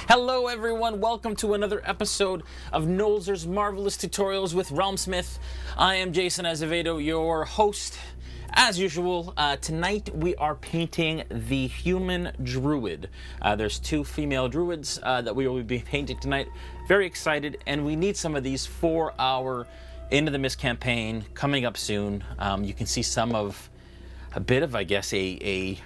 Hello everyone, welcome to another episode of Nolzur's Marvelous Tutorials with RealmSmith. I am Jason Azevedo, your host. As usual, tonight we are painting the human druid. There's two female druids that we will be painting tonight. Very excited, and we need some of these for our Into the Mist campaign coming up soon. You can see some of a bit of, I guess, a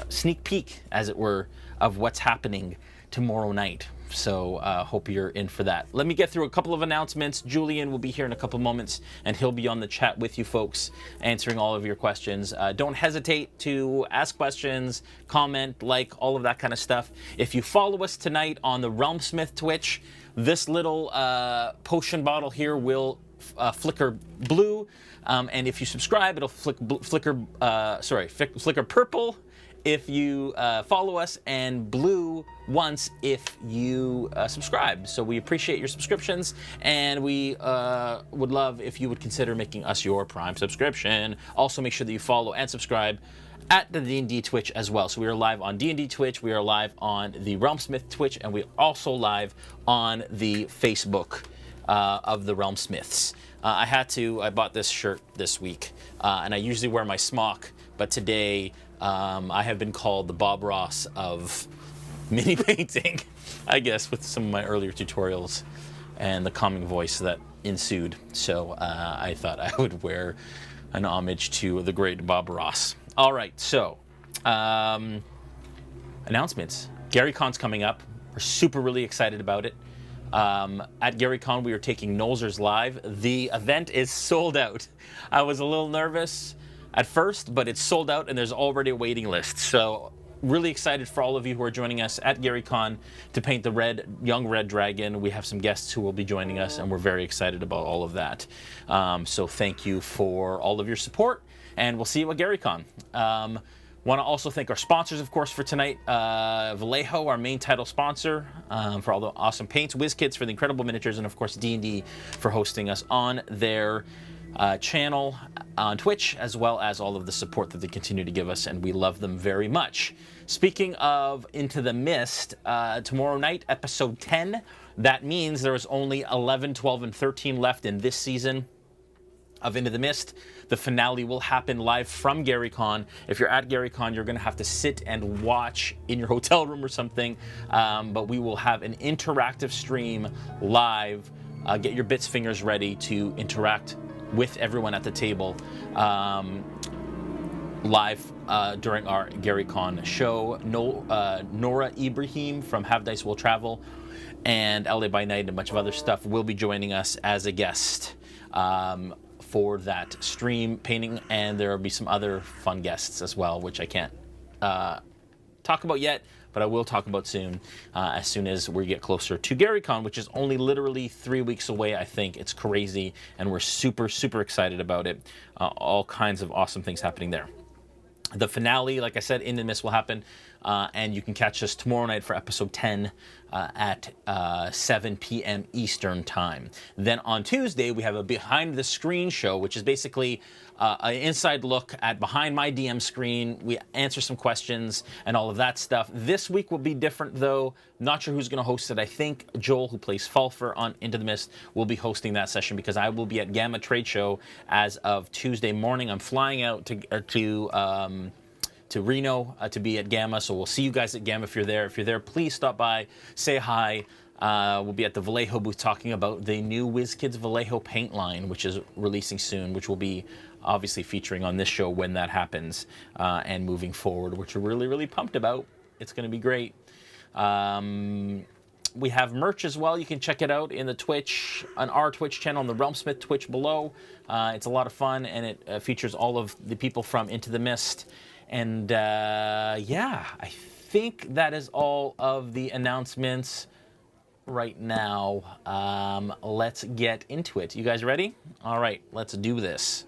sneak peek, as it were, of what's happening tomorrow night. So hope you're in for that. Let me get through a couple of announcements. Julian will be here in a couple moments, and he'll be on the chat with you folks, answering all of your questions. Don't hesitate to ask questions, comment, like, all of that kind of stuff. If you follow us tonight on the RealmSmith Twitch, this little potion bottle here will flicker blue, and if you subscribe, it'll flicker purple if you follow us, and blue once if you subscribe. So we appreciate your subscriptions, and we would love if you would consider making us your Prime subscription. Also, make sure that you follow and subscribe at the D&D Twitch as well. So we are live on D&D Twitch, we are live on the RealmSmith Twitch, and we're also live on the Facebook of the RealmSmiths. I bought this shirt this week, and I usually wear my smock, but today I have been called the Bob Ross of mini painting, I guess, with some of my earlier tutorials and the calming voice that ensued. So I thought I would wear an homage to the great Bob Ross. All right, so announcements. GaryCon's coming up. We're really excited about it. At GaryCon, we are taking Nolzur's live. The event is sold out. I was a little nervous at first, but it's sold out, and there's already a waiting list. So really excited for all of you who are joining us at GaryCon to paint the young red dragon. We have some guests who will be joining us, and we're very excited about all of that. So thank you for all of your support, and we'll see you at GaryCon. Want to also thank our sponsors, of course, for tonight. Vallejo, our main title sponsor, for all the awesome paints. WizKids for the incredible miniatures, and of course D&D for hosting us on their channel on Twitch, as well as all of the support that they continue to give us, and we love them very much. Speaking of Into the Mist, tomorrow night, episode 10. That means there is only 11, 12, and 13 left in this season of Into the Mist. The finale will happen live from GaryCon. If you're at GaryCon, you're going to have to sit and watch in your hotel room or something, but we will have an interactive stream live. Get your bits fingers ready to interact with everyone at the table live during our GaryCon show. Nora Ibrahim from Have Dice Will Travel and LA by Night and a bunch of other stuff will be joining us as a guest for that stream painting, and there will be some other fun guests as well, which I can't talk about yet, but I will talk about soon as we get closer to GaryCon, which is only literally 3 weeks away, I think. It's crazy, and we're super, super excited about it. All kinds of awesome things happening there. The finale, like I said, Into the Mist will happen, and you can catch us tomorrow night for episode 10 at 7 p.m. Eastern time. Then on Tuesday, we have a behind the screen show, which is basically an inside look at behind my DM screen. We answer some questions and all of that stuff. This week will be different, though. Not sure who's going to host it. I think Joel, who plays Falfer on Into the Mist, will be hosting that session because I will be at Gamma Trade Show as of Tuesday morning. I'm flying out to Reno to be at Gamma, so we'll see you guys at Gamma if you're there. If you're there, please stop by, say hi. We'll be at the Vallejo booth talking about the new WizKids Vallejo paint line, which is releasing soon, which will be obviously featuring on this show when that happens, and moving forward, which we're really, really pumped about. It's going to be great. We have merch as well. You can check it out in the Twitch, on our Twitch channel, on the RealmSmith Twitch below. It's a lot of fun, and it features all of the people from Into the Mist. And yeah, I think that is all of the announcements right now. Let's get into it. You guys ready? All right, let's do this.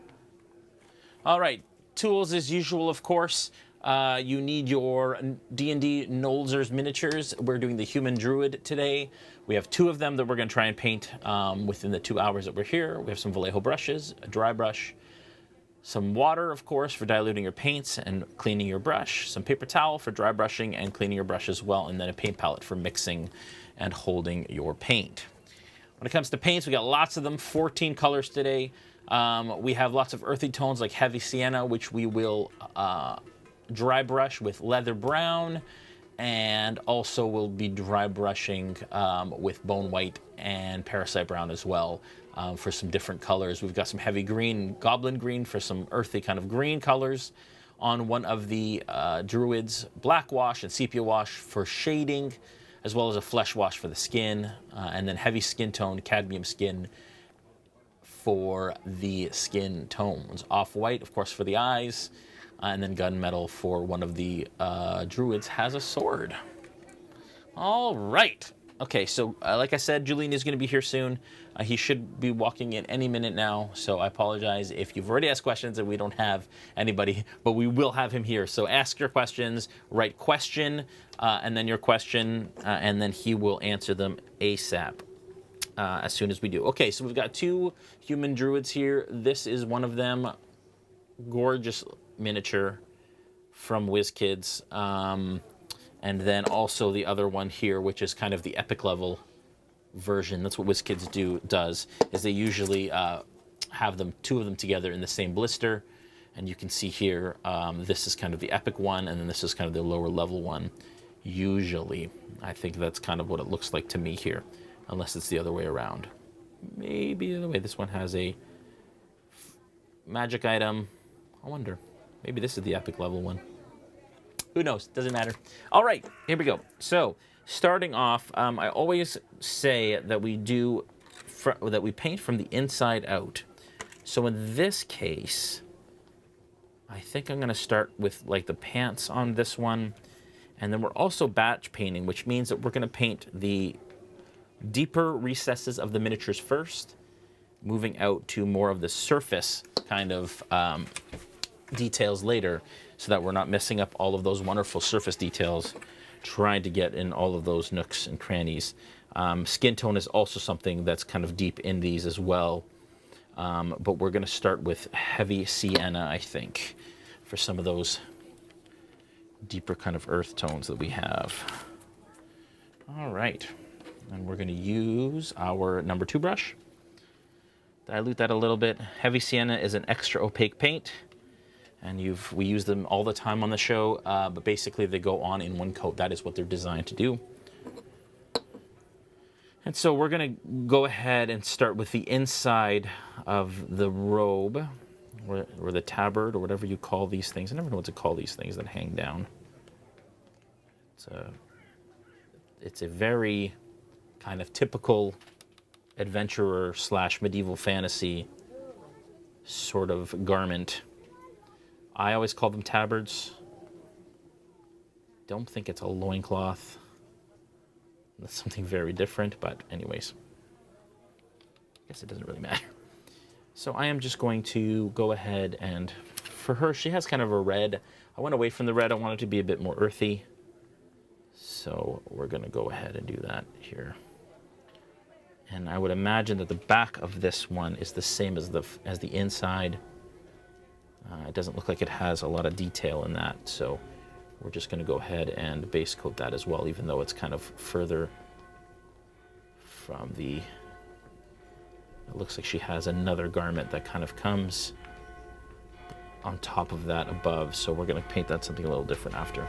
All right, tools as usual, of course. You need your D&D Nolzur's miniatures. We're doing the human druid today. We have 2 of them that we're going to try and paint within the 2 hours that we're here. We have some Vallejo brushes, a dry brush, Some water, of course, for diluting your paints and cleaning your brush. Some paper towel for dry brushing and cleaning your brush as well. And then a paint palette for mixing and holding your paint. When it comes to paints, we got lots of them, 14 colors today. We have lots of earthy tones like heavy sienna, which we will dry brush with leather brown. And also we'll be dry brushing with bone white and parasite brown as well. For some different colors. We've got some heavy green, goblin green for some earthy kind of green colors on one of the Druids, black wash and sepia wash for shading, as well as a flesh wash for the skin, and then heavy skin tone, cadmium skin for the skin tones. Off-white, of course, for the eyes, and then gunmetal for one of the Druids has a sword. All right. Okay, so like I said, Julian is going to be here soon. He should be walking in any minute now, so I apologize if you've already asked questions and we don't have anybody, but we will have him here. So ask your questions, write question, and then your question, and then he will answer them ASAP as soon as we do. Okay, so we've got 2 human druids here. This is one of them, gorgeous miniature from WizKids. And then also the other one here, which is kind of the epic level version. That's what WizKids does, is they usually have 2 of them together in the same blister. And you can see here, this is kind of the epic one, and then this is kind of the lower level one. Usually, I think that's kind of what it looks like to me here, unless it's the other way around. Maybe the other way. This one has a magic item. I wonder. Maybe this is the epic level one. Who knows? Doesn't matter. All right, here we go. So, starting off, I always say that we paint from the inside out. So in this case, I think I'm going to start with like the pants on this one, and then we're also batch painting, which means that we're going to paint the deeper recesses of the miniatures first, moving out to more of the surface kind of details later, so that we're not messing up all of those wonderful surface details, trying to get in all of those nooks and crannies. Skin tone is also something that's kind of deep in these as well. But we're going to start with heavy sienna, I think, for some of those deeper kind of earth tones that we have. All right. And we're going to use our number 2 brush. Dilute that a little bit. Heavy sienna is an extra opaque paint. And we use them all the time on the show, but basically they go on in one coat. That is what they're designed to do. And so we're going to go ahead and start with the inside of the robe, or the tabard, or whatever you call these things. I never know what to call these things that hang down. It's a very kind of typical adventurer / medieval fantasy sort of garment. I always call them tabards. Don't think it's a loincloth. That's something very different, but anyways. I guess it doesn't really matter. So I am just going to go ahead and, for her, she has kind of a red. I went away from the red. I want it to be a bit more earthy. So we're going to go ahead and do that here. And I would imagine that the back of this one is the same as the inside. It doesn't look like it has a lot of detail in that, so we're just going to go ahead and base coat that as well, even though it's kind of further from the... It looks like she has another garment that kind of comes on top of that above, so we're going to paint that something a little different after.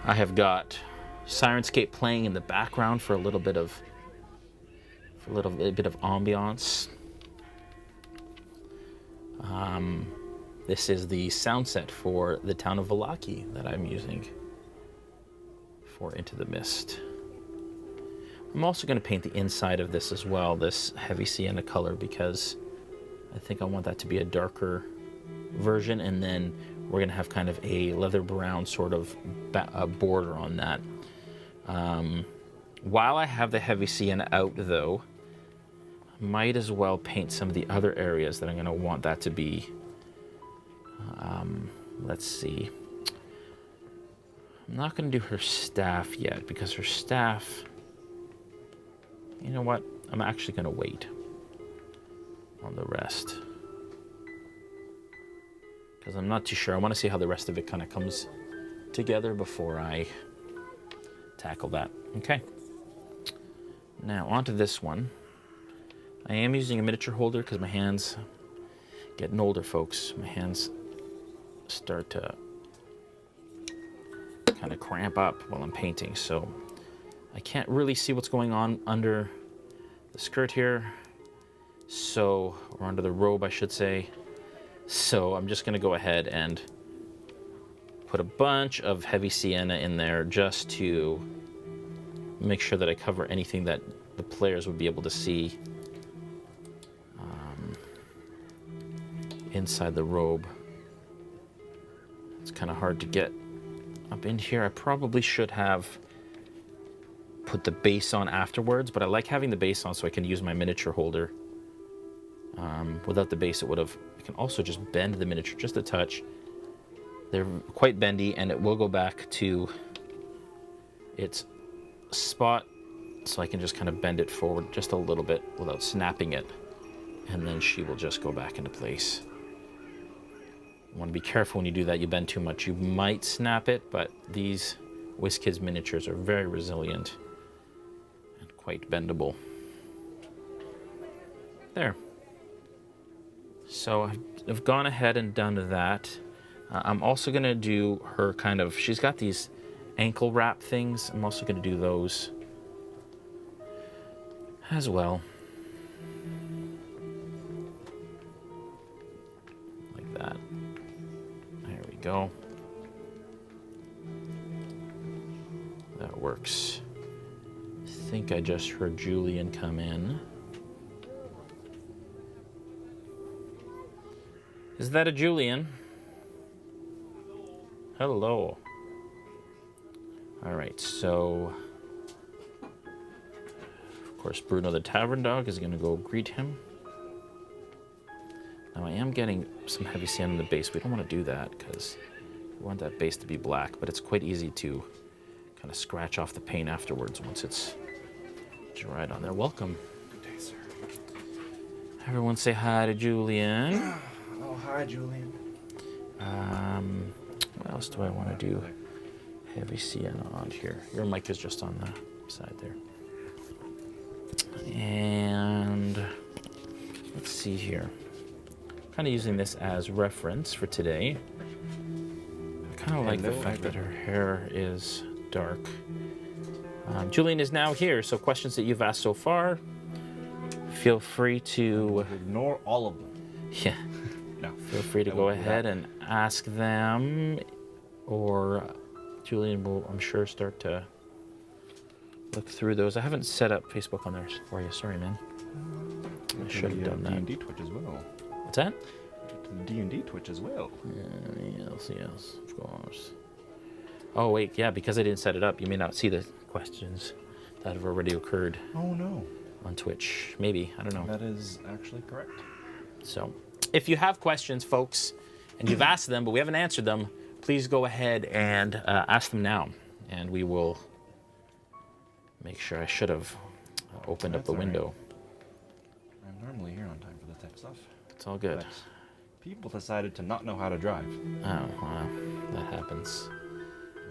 I have got Sirenscape playing in the background for a little bit of ambiance. This is the sound set for the town of Vallaki that I'm using for Into the Mist. I'm also going to paint the inside of this as well, this heavy sienna color, because I think I want that to be a darker version, and then we're going to have kind of a leather brown sort of border on that. While I have the heavy sienna out, though, I might as well paint some of the other areas that I'm going to want that to be. Let's see. I'm not going to do her staff yet, because her staff... You know what? I'm actually going to wait. on the rest. Because I'm not too sure. I want to see how the rest of it kind of comes together before I tackle that. Okay. Now onto this one. I am using a miniature holder because my hands getting older, folks. My hands start to kind of cramp up while I'm painting, so I can't really see what's going on under the skirt here, or under the robe, I should say. So I'm just going to go ahead and put a bunch of heavy sienna in there just to make sure that I cover anything that the players would be able to see inside the robe. It's kind of hard to get up in here. I probably should have put the base on afterwards, but I like having the base on so I can use my miniature holder. Without the base, I can also just bend the miniature just a touch. They're quite bendy, and it will go back to its spot, so I can just kind of bend it forward just a little bit without snapping it, and then she will just go back into place. You want to be careful when you do that. You bend too much, you might snap it, but these WizKids miniatures are very resilient and quite bendable. There. So I've gone ahead and done that. I'm also going to do her kind of, she's got these ankle wrap things. I'm also going to do those as well. Like that. There we go. That works. I think I just heard Julian come in. Is that a Julian? Hello. All right, so of course Bruno the Tavern Dog is going to go greet him. Now I am getting some heavy sand on the base. We don't want to do that because we want that base to be black, but it's quite easy to kind of scratch off the paint afterwards once it's dried on there. Welcome. Good day, sir. Everyone say hi to Julian. Oh, hi, Julian. What else do I want to do? Heavy sienna on here. Your mic is just on the side there. And let's see here. Kind of using this as reference for today. I kind of like the fact that her hair is dark. Julian is now here, so questions that you've asked so far, feel free to ignore all of them. Yeah. No. Feel free to go ahead and ask them, or Julian will, I'm sure, start to look through those. I haven't set up Facebook on there for you. Sorry, man. I should have done that. D&D Twitch as well. What's that? D&D Twitch as well. Yes, of course. Oh, wait, yeah, because I didn't set it up, you may not see the questions that have already occurred. Oh, no. On Twitch. Maybe, I don't know. That is actually correct. So, if you have questions, folks, and you've asked them, but we haven't answered them, please go ahead and ask them now, and we will make sure. I should have opened up the window. Right. I'm normally here on time for the tech stuff. It's all good. But people decided to not know how to drive. Oh, well, that happens.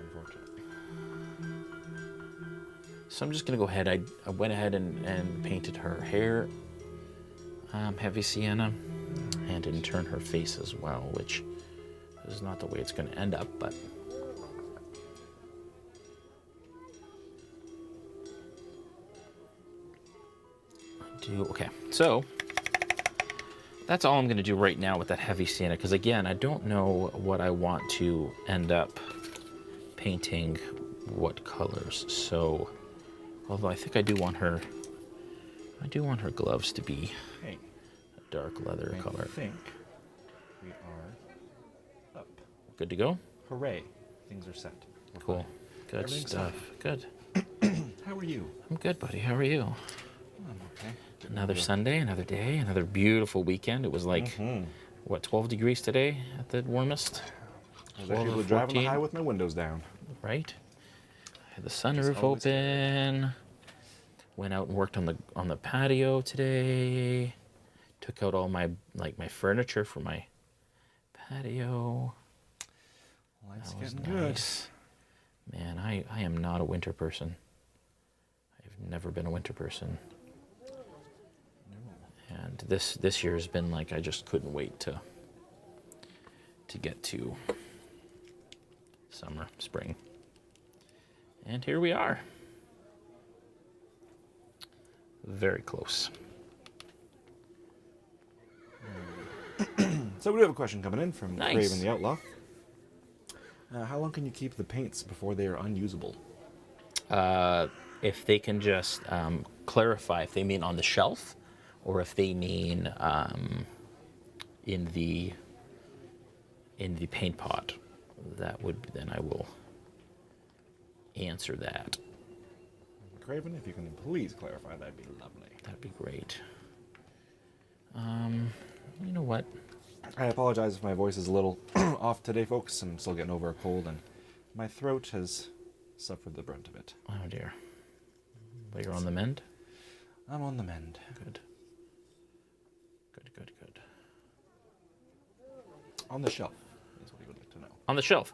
Unfortunately. So I'm just going to go ahead. I went ahead and painted her hair heavy sienna, and in turn her face as well, which is not the way it's going to end up, but I do. Okay, so that's all I'm going to do right now with that heavy sienna, because again, I don't know what I want to end up painting, what colors. So, although I think I do want her gloves to be a dark leather color. I think we are up. Good to go? Hooray. Things are set. We're Cool. fine. Good stuff. Good. How are you? I'm good, buddy. How are you? I'm okay. Another Sunday, another day, another beautiful weekend. It was like, what, 12 degrees today at the warmest? I was actually driving the high with my windows down. Right. I had the sunroof open. Went out and worked on the patio today. Took out all my furniture for my patio. Life's That was getting good. nice. Man, I am not a winter person. I've never been a winter person. And this year has been like I just couldn't wait to get to summer, spring. And here we are. Very close. So we do have a question coming in from Nice. Craven the Outlaw. How long can you keep the paints before they are unusable? If they can just clarify if they mean on the shelf or if they mean in the paint pot, then I will answer that. Craven, if you can please clarify, that'd be lovely. That'd be great. You know what? I apologize if my voice is a little off today, folks. I'm still getting over a cold, and my throat has suffered the brunt of it. Oh dear. But you're on the mend? I'm on the mend. Good. Good. On the shelf is what he would like to know. On the shelf.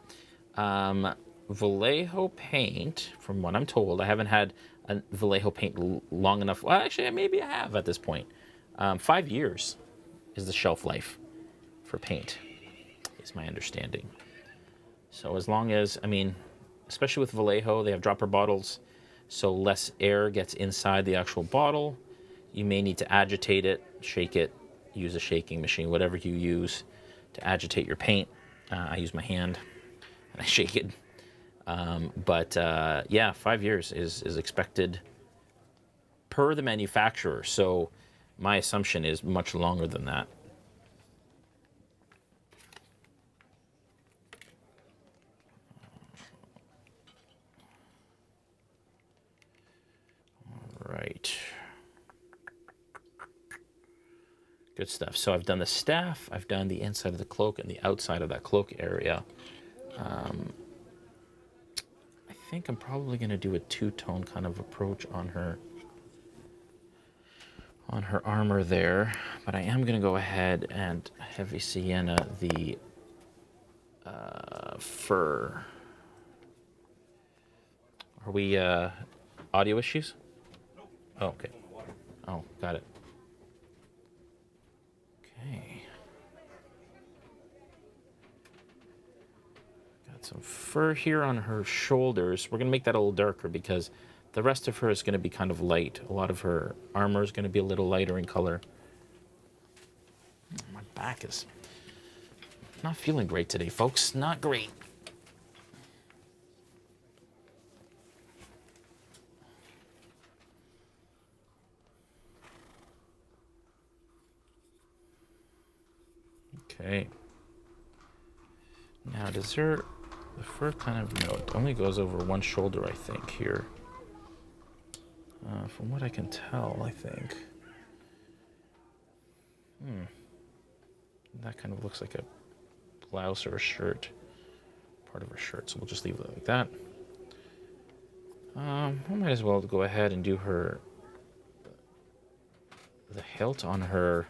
Vallejo paint, from what I'm told, I haven't had a Vallejo paint long enough. Well, actually, maybe I have at this point. 5 years is the shelf life for paint, is my understanding. So as long as, especially with Vallejo, they have dropper bottles, so less air gets inside the actual bottle. You may need to agitate it, shake it, use a shaking machine, whatever you use to agitate your paint. I use my hand and I shake it. Yeah, 5 years is expected per the manufacturer. So my assumption is much longer than that. All right. Good stuff. So I've done the staff, I've done the inside of the cloak and the outside of that cloak area. I think I'm probably going to do a two-tone kind of approach on her armor there, but I am going to go ahead and heavy sienna the fur. Are we audio issues? Oh, okay. Oh, got it. Okay. Got some fur here on her shoulders. We're going to make that a little darker because the rest of her is going to be kind of light. A lot of her armor is going to be a little lighter in color. My back is not feeling great today, folks. Not great. Okay. Now, the fur kind of, no, it only goes over one shoulder, I think, here. From what I can tell, I think. That kind of looks like a blouse or a shirt, part of her shirt, so we'll just leave it like that. I might as well go ahead and do the hilt on her,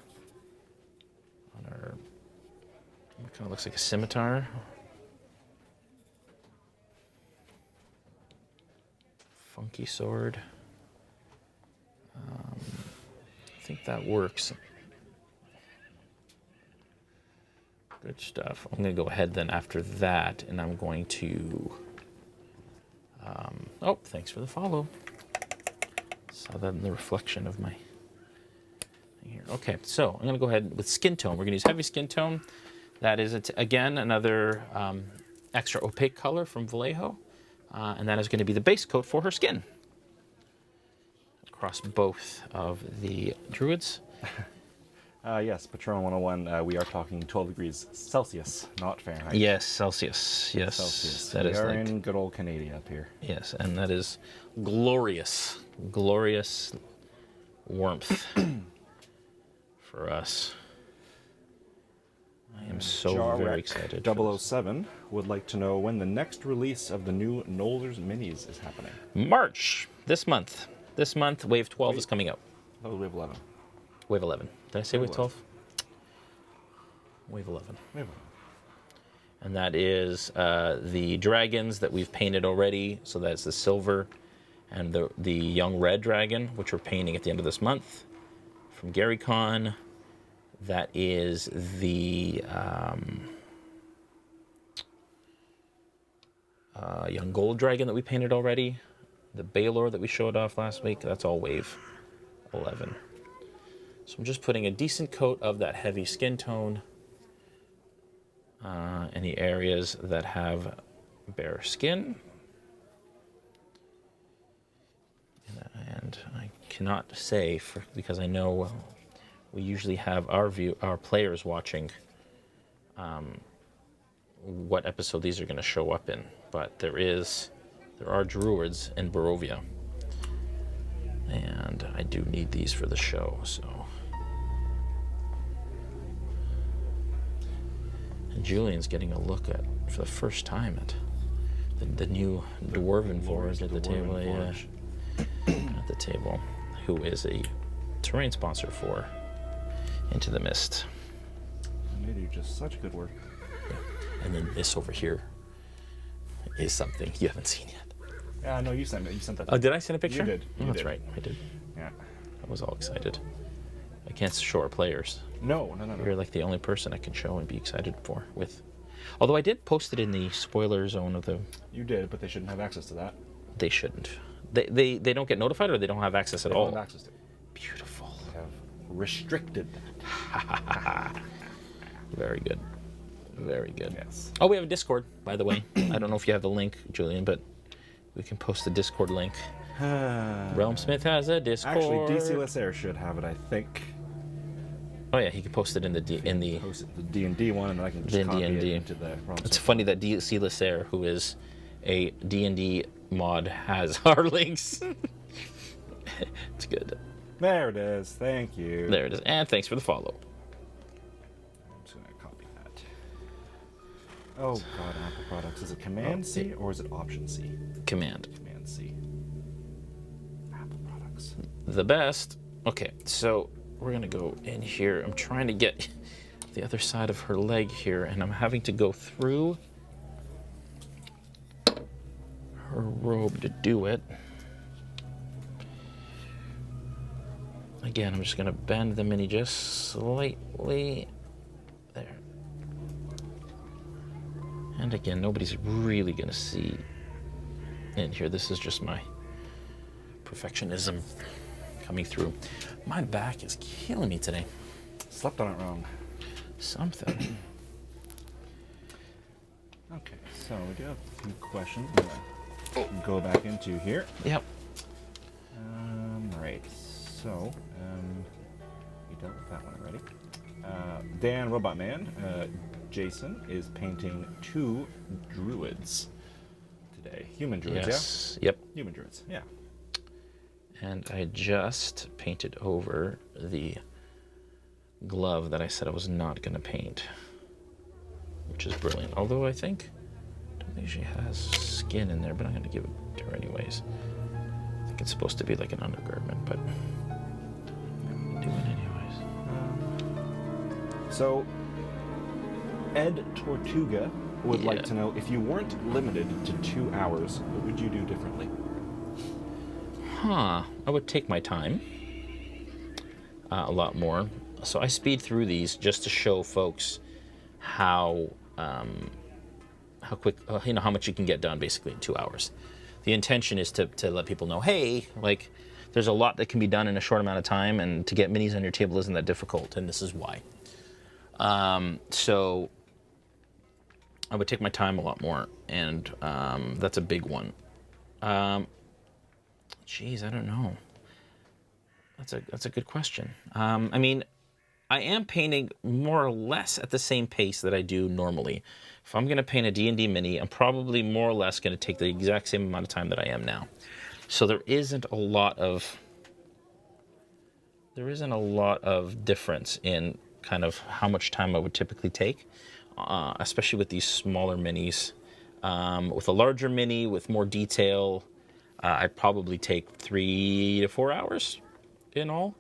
it kind of looks like a scimitar. Funky sword. I think that works. Good stuff. I'm going to go ahead then after that, and I'm going to... oh, thanks for the follow. Saw that in the reflection of my thing here. Okay, so I'm going to go ahead with skin tone. We're going to use heavy skin tone. That is, again, another extra opaque color from Vallejo. And that is going to be the base coat for her skin. Across both of the Druids. Yes, Patron 101, we are talking 12 degrees Celsius, not Fahrenheit. Yes, Celsius. Yes, Celsius. That we is are like, in good old Canada up here. yes, and that is glorious, glorious warmth for us. I am so very excited. 007 would like to know when the next release of the new Nolzur's minis is happening. March, this month. This month, Wave 12 is coming out. That was Wave 11. Wave 11. Did I say Wave wave 12? Wave 11. Wave 11. And that is the dragons that we've painted already. So that's the silver and the young red dragon, which we're painting at the end of this month from GaryCon. That is the young gold dragon that we painted already. The Baylor that we showed off last week. That's all wave 11. So I'm just putting a decent coat of that heavy skin tone in the areas that have bare skin. And I cannot say, because I know we usually have our players watching what episode these are going to show up in. But there are Druids in Barovia. And I do need these for the show, so. And Julian's getting a look at, for the first time, at the new Dwarven Forge at the table. Yeah, at the table, who is a terrain sponsor for Into the Mist. And they do just such good work. Yeah. And then this over here is something you haven't seen yet. Yeah, no, you sent that. Oh, did I send a picture? You did. Oh, that's right, I did. Yeah. I was all excited. I can't show our players. No. You're like the only person I can show and be excited with. Although I did post it in the spoiler zone of the... You did, but they shouldn't have access to that. They shouldn't. They don't get notified, or they don't have access at all? They don't have access to it. Beautiful. They have restricted that. Very good. Very good. Yes. Oh, we have a Discord, by the way. I don't know if you have the link, Julian, but we can post the Discord link. RealmSmith has a Discord. Actually, DC Lasser should have it, I think. Oh yeah, he can post it in the Post it, the D&D one, and then I can just copy it into the RealmSmith. It's funny that DC Lasser, who is a D&D mod, has our links. It's good. There it is. Thank you. There it is. And thanks for the follow. I'm just going to copy that. Oh, God, Apple products. Is it Command C or is it Option C? Command. Command C. Apple products. The best. Okay, so we're going to go in here. I'm trying to get the other side of her leg here, and I'm having to go through her robe to do it. Again, I'm just going to bend the mini just slightly. There. And again, nobody's really going to see in here. This is just my perfectionism coming through. My back is killing me today. Slept on it wrong. Something. Okay, so we do have a few questions. I'm going to go back into here. Yep. Right. So, we dealt with that one already. Dan Robot Man, Jason is painting 2 druids today. Human druids, Yes. yeah? Yep. Human druids, yeah. And I just painted over the glove that I said I was not going to paint, which is brilliant. Although I don't think she has skin in there, but I'm going to give it to her anyways. I think it's supposed to be like an undergarment, but I'm doing it anyways. So, Ed Tortuga would like Yeah. to know, if you weren't limited to 2 hours, what would you do differently? I would take my time a lot more. So I speed through these just to show folks how quick, how much you can get done basically in 2 hours. The intention is to let people know, hey, like, there's a lot that can be done in a short amount of time, and to get minis on your table isn't that difficult, and this is why. So I would take my time a lot more, and that's a big one. Geez, I don't know. That's a good question. I mean, I am painting more or less at the same pace that I do normally. If I'm going to paint a D&D mini, I'm probably more or less going to take the exact same amount of time that I am now. So there isn't a lot of difference in kind of how much time I would typically take, especially with these smaller minis. With a larger mini with more detail, I'd probably take 3 to 4 hours in all.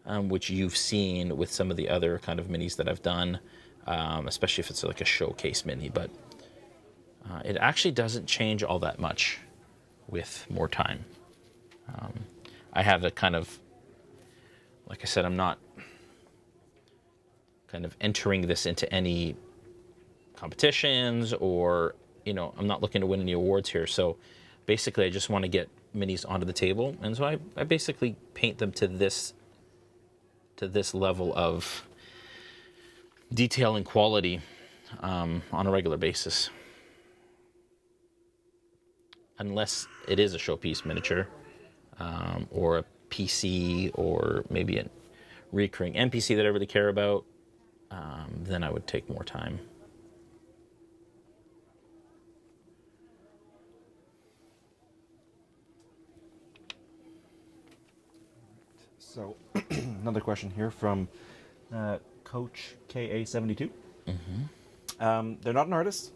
which you've seen with some of the other kind of minis that I've done, especially if it's like a showcase mini. But it actually doesn't change all that much with more time. I have a kind of, like I said, I'm not kind of entering this into any competitions or, I'm not looking to win any awards here. So basically I just want to get minis onto the table. And so I basically paint them to this level of detail and quality on a regular basis. Unless it is a showpiece miniature or a PC or maybe a recurring NPC that I really care about, then I would take more time. So, another question here from Coach KA72. They're not an artist,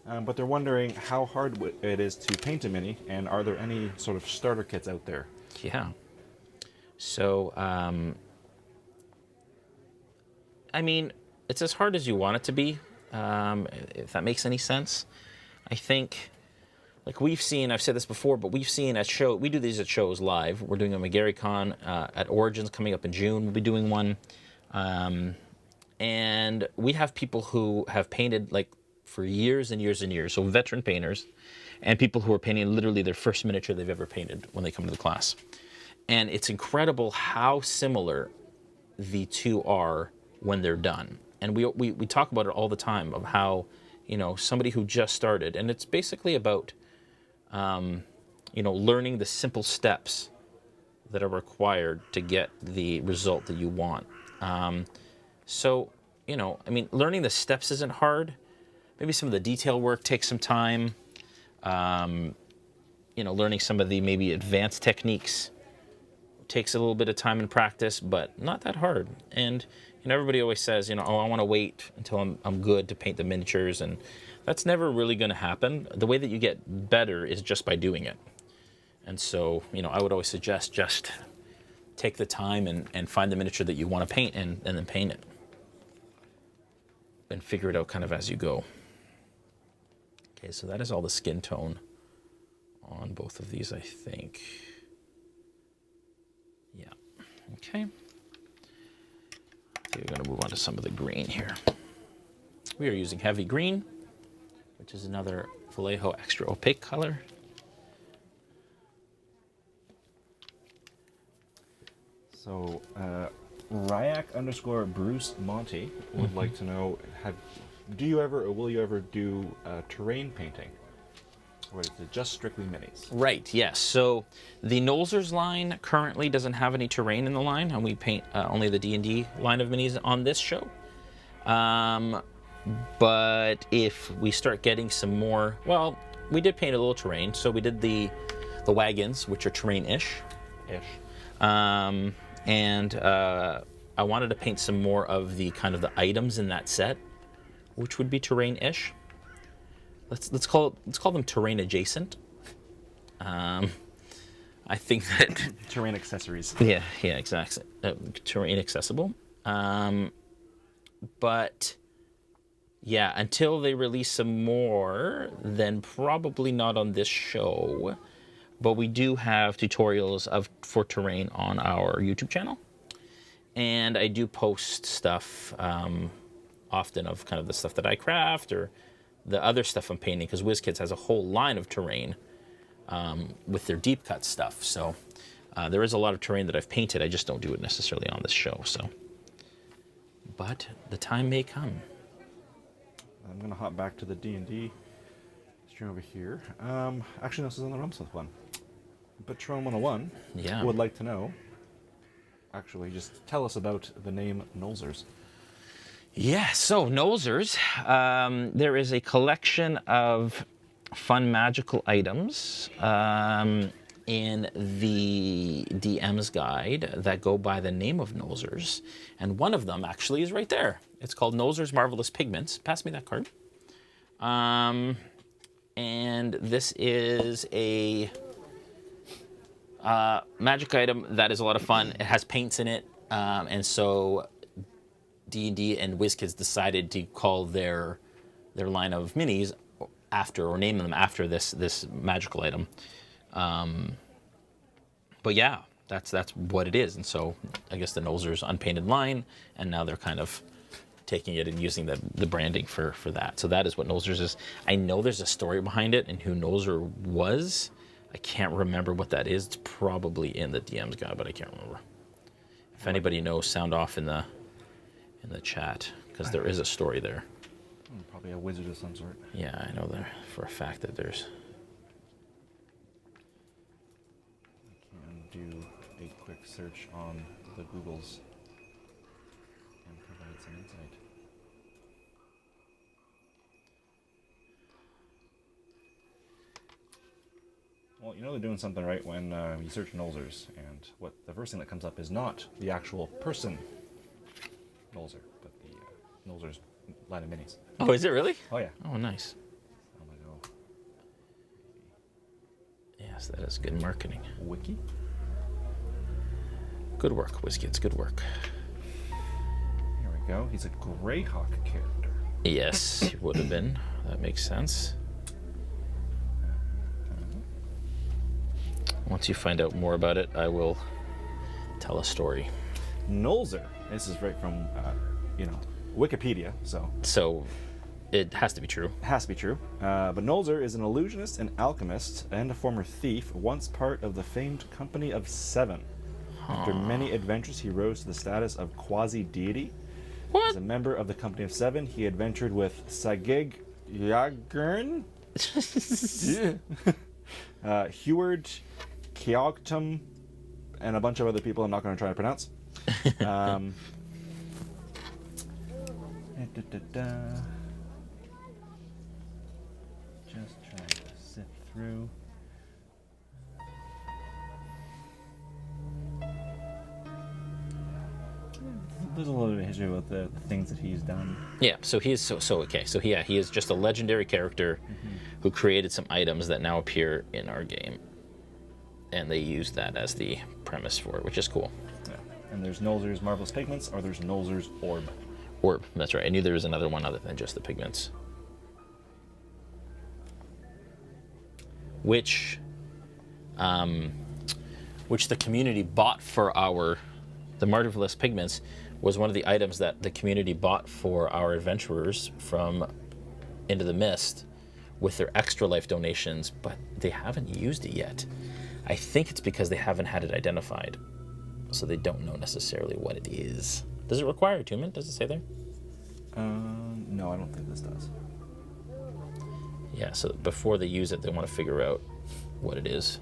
but they're wondering how hard it is to paint a mini, and are there any sort of starter kits out there? Yeah. So, I mean, it's as hard as you want it to be, if that makes any sense. I think, like we've seen, I've said this before, but we've seen we do these at shows live. We're doing them at GaryCon, at Origins coming up in June. We'll be doing one. And we have people who have painted like for years and years and years, so veteran painters, and people who are painting literally their first miniature they've ever painted when they come to the class. And it's incredible how similar the two are when they're done. And we talk about it all the time of how, somebody who just started, and it's basically about, learning the simple steps that are required to get the result that you want. Learning the steps isn't hard. Maybe some of the detail work takes some time. Learning some of the maybe advanced techniques takes a little bit of time and practice, but not that hard. And everybody always says, I want to wait until I'm good to paint the miniatures, and that's never really going to happen. The way that you get better is just by doing it. And so, I would always suggest just take the time and find the miniature that you want to paint and then paint it. And figure it out kind of as you go. Okay, so that is all the skin tone on both of these, I think. Yeah, okay. Okay, we're going to move on to some of the green here. We are using heavy green, which is another Vallejo extra opaque color. So, Ryak_Bruce Monty would like to know, do you ever or will you ever do terrain painting? Or is it just strictly minis? Right, yes. So the Nolzur's line currently doesn't have any terrain in the line, and we paint only the D&D line of minis on this show. But if we start getting some more, well, we did paint a little terrain. So we did the wagons, which are terrain-ish. And I wanted to paint some more of the kind of the items in that set, which would be terrain-ish. Let's call them terrain adjacent. I think that terrain accessories. Yeah, exactly. Terrain accessible. But yeah, until they release some more, then probably not on this show. But we do have tutorials for terrain on our YouTube channel. And I do post stuff often of kind of the stuff that I craft or the other stuff I'm painting, because WizKids has a whole line of terrain with their deep cut stuff. So there is a lot of terrain that I've painted. I just don't do it necessarily on this show. So, but the time may come. I'm going to hop back to the D&D stream over here. Actually, this is on the RealmSmith one. Patron 101 would like to know, actually, just tell us about the name Nolzur's. Yeah, so Nolzur's, there is a collection of fun magical items in the DM's guide that go by the name of Nolzur's. And one of them actually is right there. It's called Nolzur's Marvelous Pigments. Pass me that card. And this is a magic item that is a lot of fun. It has paints in it. And so D&D and WizKids decided to call their line of minis after, or name them after this magical item. But yeah, that's what it is. And so I guess the Nolzur's unpainted line, and now they're kind of taking it and using the branding for that. So that is what Nolzur's is. I know there's a story behind it and who Nolzur was. I can't remember what that is. It's probably in the DM's guide, but I can't remember. If anybody knows, sound off in the chat, because there is a story there. Probably a wizard of some sort. Yeah, I know there for a fact that there's. I can do a quick search on the Googles and provide some insight. Well, you know they're doing something right when you search Nolzur's, and what the first thing that comes up is not the actual person Nolzur, but the Nolzur's line of minis. Oh, is it really? Oh yeah. Oh, nice. I'm gonna go Yes, that is good marketing. wiki. Good work, WizKids. Good work. Here we go. He's a Greyhawk character. Yes, it would have been. That makes sense. Once you find out more about it, I will tell a story. Nolzur. This is right from, Wikipedia, so. So, it has to be true. It has to be true. But Nolzur is an illusionist and alchemist and a former thief, once part of the famed Company of Seven. After many adventures, he rose to the status of quasi-deity. What? As a member of the Company of Seven, he adventured with Sagig Yagern, Heward, Keogtum, and a bunch of other people I'm not going to try to pronounce. Just trying to sift through. There's a little bit of history about the things that he's done. Yeah, so he is okay. So yeah, he is just a legendary character who created some items that now appear in our game, and they use that as the premise for it, which is cool. Yeah. And there's Nolzur's Marvelous Pigments, or there's Nolzur's Orb. Orb, that's right. I knew there was another one other than just the pigments. Which the community bought for the Marvelous Pigments was one of the items that the community bought for our adventurers from Into the Mist with their extra life donations, but they haven't used it yet. I think it's because they haven't had it identified, so they don't know necessarily what it is. Does it require attunement? Does it say there? No, I don't think this does. Yeah, so before they use it, they want to figure out what it is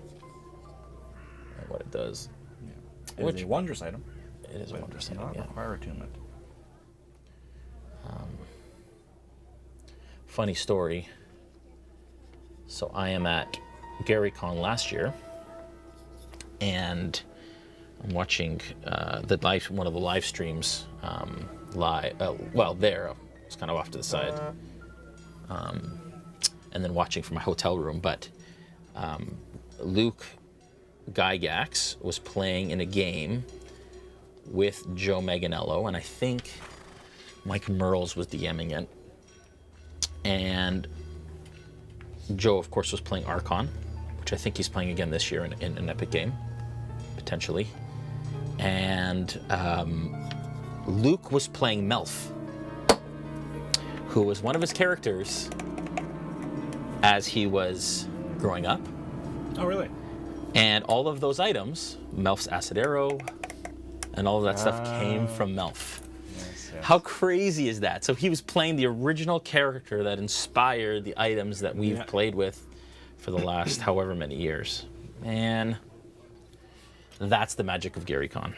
and what it does. Yeah. It is a wondrous item. It is a wondrous Does item, not yeah. require attunement. Funny story. So I am at GaryCon last year, and I'm watching one of the live streams live. There, it's kind of off to the side, and then watching from my hotel room. But Luke Gygax was playing in a game with Joe Manganiello, and I think Mike Merles was DMing it. And Joe, of course, was playing Archon, which I think he's playing again this year in an Epic game, potentially. And Luke was playing Melf, who was one of his characters as he was growing up. Oh, really? And all of those items, Melf's Acid Arrow, and all of that stuff came from Melf. Yes. How crazy is that? So he was playing the original character that inspired the items that we've played with for the last however many years. Man, that's the magic of GaryCon.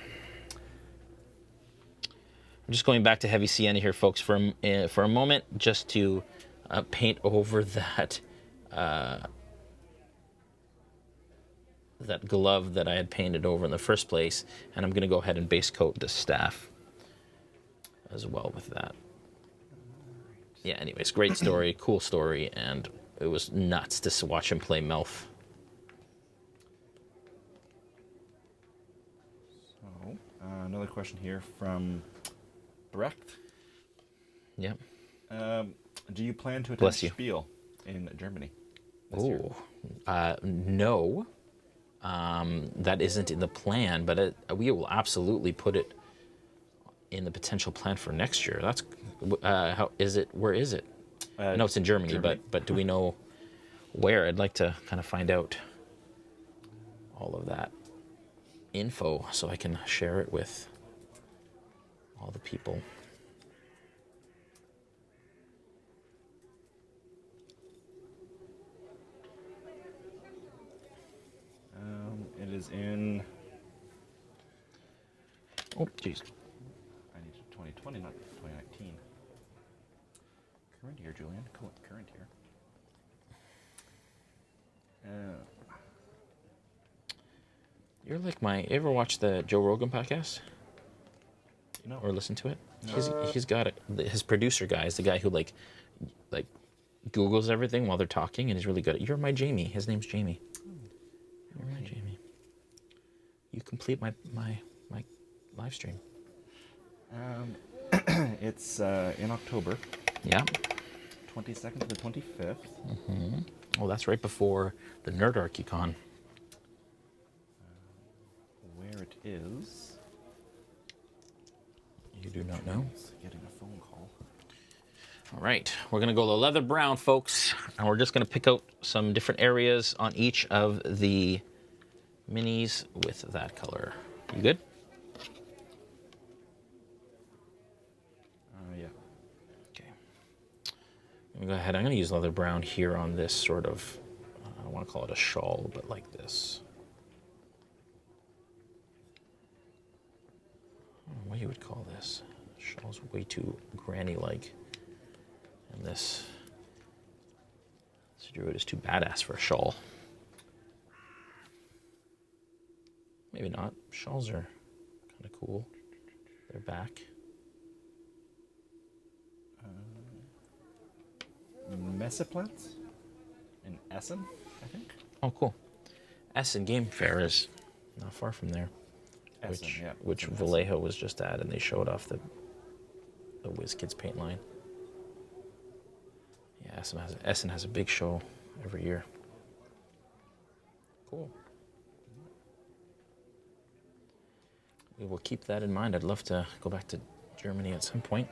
I'm just going back to Heavy Sienna here, folks, for a moment, just to paint over that that glove that I had painted over in the first place, and I'm going to go ahead and base coat the staff as well with that. Yeah, anyways, great story, cool story, and it was nuts to watch him play Melf. So, Another question here from Brecht. Yep. Do you plan to attend Bless you. Spiel in Germany this year? No. That isn't in the plan, but we will absolutely put it in the potential plan for next year. That's how is it? Where is it? I know it's in Germany, but do we know where? I'd like to kind of find out all of that info so I can share it with all the people. It is in. Oh, jeez. I need 2020, not 2019. Current year, Julian. Current year. You're like my. You ever watch the Joe Rogan podcast? No. Or listen to it? He's got it. His producer guy is the guy who like Googles everything while they're talking, and he's really good at. You're my Jamie. His name's Jamie. You're my Jamie. You complete my live stream. It's in October. Yeah. 22nd to the 25th. Mm-hmm. Oh, that's right before the NerdArchyCon. Where it is. You do not know? Getting a phone call. All right, we're gonna go the leather brown, folks, and we're just gonna pick out some different areas on each of the minis with that color. You good? Yeah. Okay. I'm gonna go ahead. I'm gonna use leather brown here on this sort of. I don't want to call it a shawl, but like this. I don't know what you would call this. Shawl's way too granny-like. And this Druid is too badass for a shawl. Maybe not. Shawls are kind of cool. They're back. Messaplats in Essen, I think. Oh, cool. Essen Game Fair is not far from there. Essen, which Vallejo was just at, and they showed off the WizKids paint line. Yeah, Essen has a big show every year. Cool. We will keep that in mind. I'd love to go back to Germany at some point.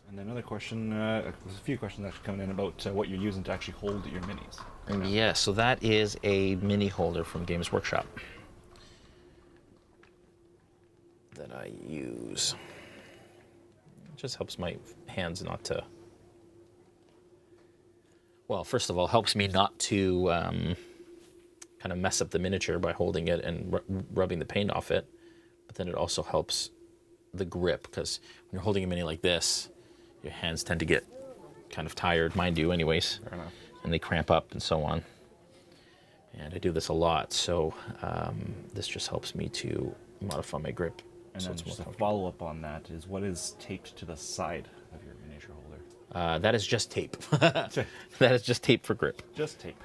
And another question, there's a few questions actually coming in about what you're using to actually hold your minis. And yeah, so that is a mini holder from Games Workshop that I use. It just helps my hands not to... Well, first of all, helps me not to kind of mess up the miniature by holding it and rubbing the paint off it. But then it also helps the grip, because when you're holding a mini like this, your hands tend to get kind of tired. Mine do anyways. Fair enough. And they cramp up and so on. And I do this a lot, so this just helps me to modify my grip. And so then just a follow-up on that is, what is taped to the side of your miniature holder? That is just tape. That is just tape for grip. Just tape.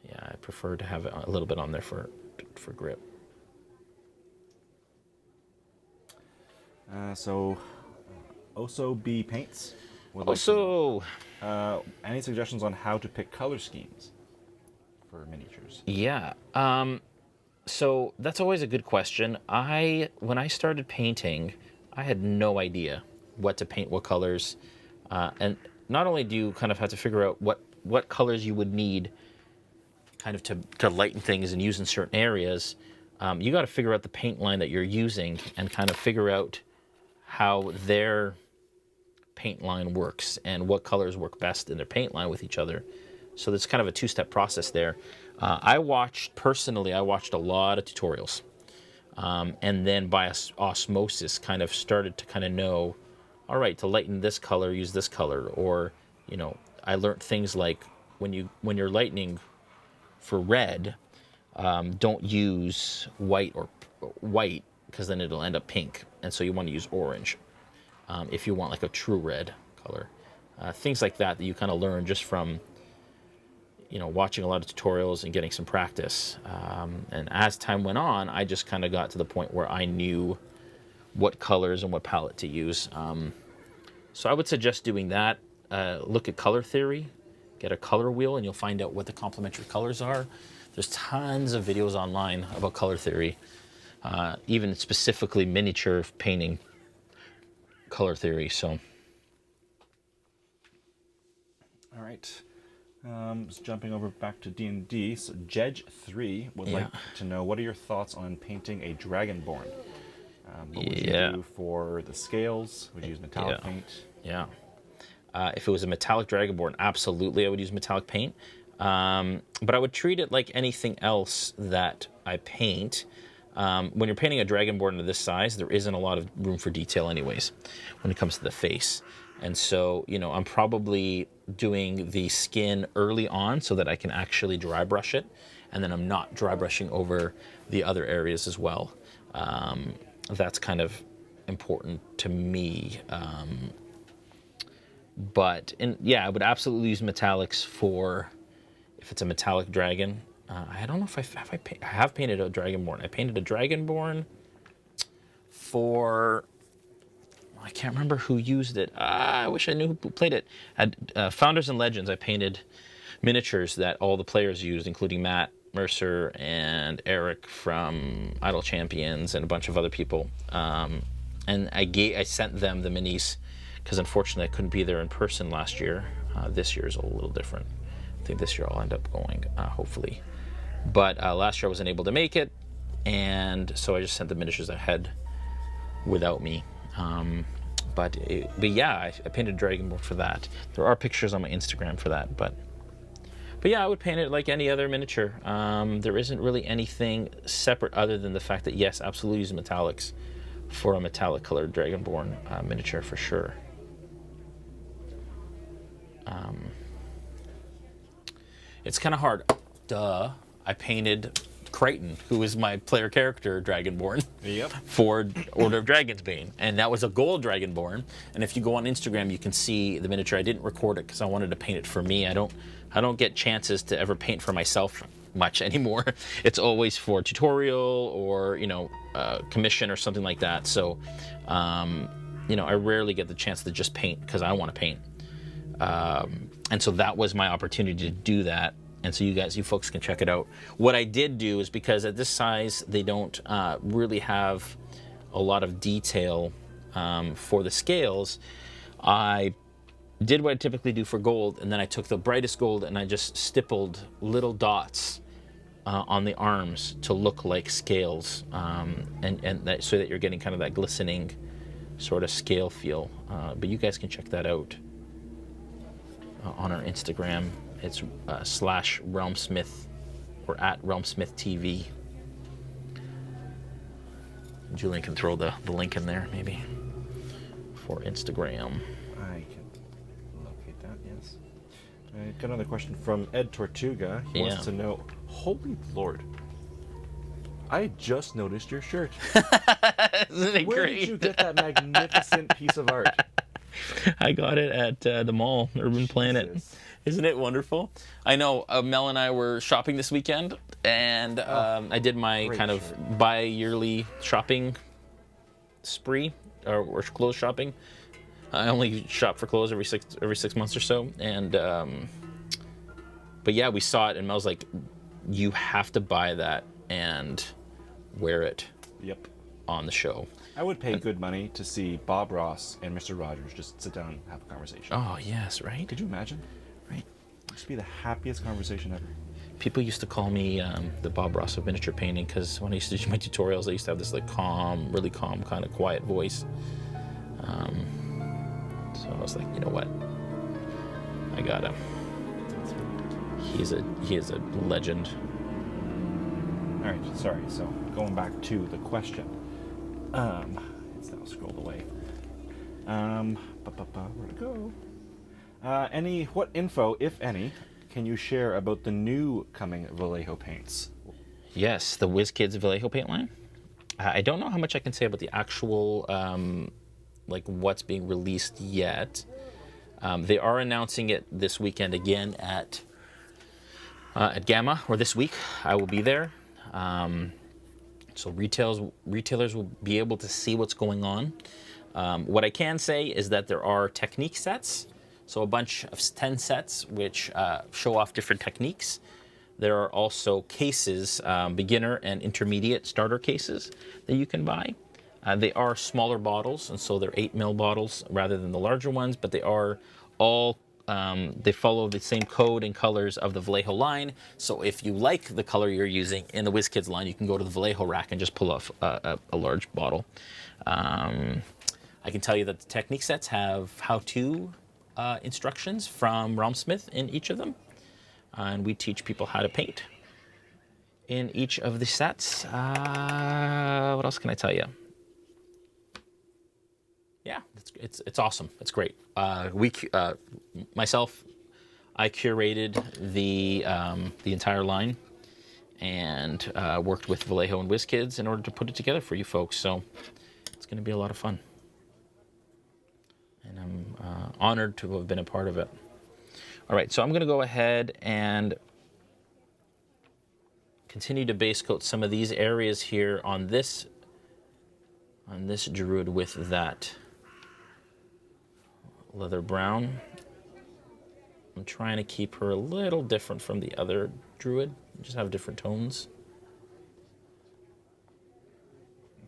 Yeah, I prefer to have a little bit on there for grip. So, Oso B Paints. Also, any suggestions on how to pick color schemes for miniatures? yeah. So that's always a good question. When I started painting, I had no idea what to paint, what colors, and not only do you kind of have to figure out what colors you would need kind of to lighten things and use in certain areas, you got to figure out the paint line that you're using and kind of figure out how their paint line works and what colors work best in their paint line with each other. So there's kind of a two-step process there. I watched a lot of tutorials, and then by osmosis kind of started to kind of know, all right, to lighten this color, use this color. Or, I learned things like when you're lightening for red, don't use white because then it'll end up pink, and so you want to use orange if you want like a true red color. Things like that you kind of learn just from watching a lot of tutorials and getting some practice. And as time went on, I just kind of got to the point where I knew what colors and what palette to use. So I would suggest doing that. Look at color theory, get a color wheel, and you'll find out what the complementary colors are. There's tons of videos online about color theory, even specifically miniature painting color theory. So, all right. Just jumping over back to D&D. So Jedge3 would like to know, what are your thoughts on painting a Dragonborn? What would you do for the scales? Would you use metallic paint? Yeah. If it was a metallic Dragonborn, absolutely I would use metallic paint. But I would treat it like anything else that I paint. When you're painting a Dragonborn of this size, there isn't a lot of room for detail anyways when it comes to the face. And so, I'm probably doing the skin early on so that I can actually dry brush it. And then I'm not dry brushing over the other areas as well. That's kind of important to me. I would absolutely use metallics for if it's a metallic dragon. I don't know if I have painted a Dragonborn. I painted a Dragonborn for... I can't remember who used it. I wish I knew who played it. At Founders and Legends, I painted miniatures that all the players used, including Matt Mercer and Eric from Idle Champions and a bunch of other people. And I sent them the minis because unfortunately I couldn't be there in person last year. This year is a little different. I think this year I'll end up going, hopefully. But last year I wasn't able to make it, and so I just sent the miniatures ahead without me. But yeah, I painted Dragonborn for that. There are pictures on my Instagram for that, but yeah, I would paint it like any other miniature. There isn't really anything separate other than the fact that yes, absolutely use metallics for a metallic colored Dragonborn miniature for sure. It's kind of hard. Duh. I painted Crichton, who is my player character, Dragonborn, for Order of Dragonsbane. And that was a gold Dragonborn. And if you go on Instagram, you can see the miniature. I didn't record it because I wanted to paint it for me. I don't get chances to ever paint for myself much anymore. It's always for tutorial or, commission or something like that. So, I rarely get the chance to just paint because I want to paint. And so that was my opportunity to do that. And so you folks can check it out. What I did do is, because at this size, they don't really have a lot of detail for the scales, I did what I typically do for gold, and then I took the brightest gold and I just stippled little dots on the arms to look like scales, so that you're getting kind of that glistening sort of scale feel. But you guys can check that out on our Instagram. It's /RealmSmith or at RealmSmith TV. Julian can throw the link in there maybe for Instagram. I can locate that, yes. I got another question from Ed Tortuga. He wants to know, holy Lord, I just noticed your shirt. Isn't it Where great? did you get that magnificent piece of art? I got it at the mall, Urban Planet. Jesus. Isn't it wonderful? I know Mel and I were shopping this weekend, and I did my kind of bi-yearly shopping spree, or clothes shopping. I only shop for clothes every 6 months or so, and but yeah, we saw it, and Mel's like, "You have to buy that and wear it." Yep. On the show. I would pay good money to see Bob Ross and Mr. Rogers just sit down and have a conversation. Oh yes, right. Could you imagine? Right. It'd just be the happiest conversation ever. People used to call me the Bob Ross of miniature painting because when I used to do my tutorials, I used to have this like really calm, kind of quiet voice. So I was like, you know what? I got him. He is a legend. All right, sorry. So going back to the question. It's now scrolled away. Where to go? What info, if any, can you share about the new coming Vallejo paints? Yes, the WizKids Vallejo paint line. I don't know how much I can say about the actual, what's being released yet. They are announcing it this weekend again at at Gamma, or this week. I will be there. So retailers will be able to see what's going on. What I can say is that there are technique sets, so a bunch of 10 sets which show off different techniques. There are also cases, beginner and intermediate starter cases that you can buy. They are smaller bottles, and so they're 8 ml bottles rather than the larger ones, but they are all, they follow the same code and colors of the Vallejo line. So if you like the color you're using in the WizKids line, you can go to the Vallejo rack and just pull off a large bottle. I can tell you that the technique sets have how-to instructions from RealmSmith in each of them. And we teach people how to paint in each of the sets. What else can I tell you? Yeah, it's awesome. It's great. Myself, I curated the entire line and worked with Vallejo and WizKids in order to put it together for you folks. So it's going to be a lot of fun, and I'm honored to have been a part of it. All right, so I'm going to go ahead and continue to base coat some of these areas here on this Druid with that leather brown. I'm trying to keep her a little different from the other Druid, just have different tones.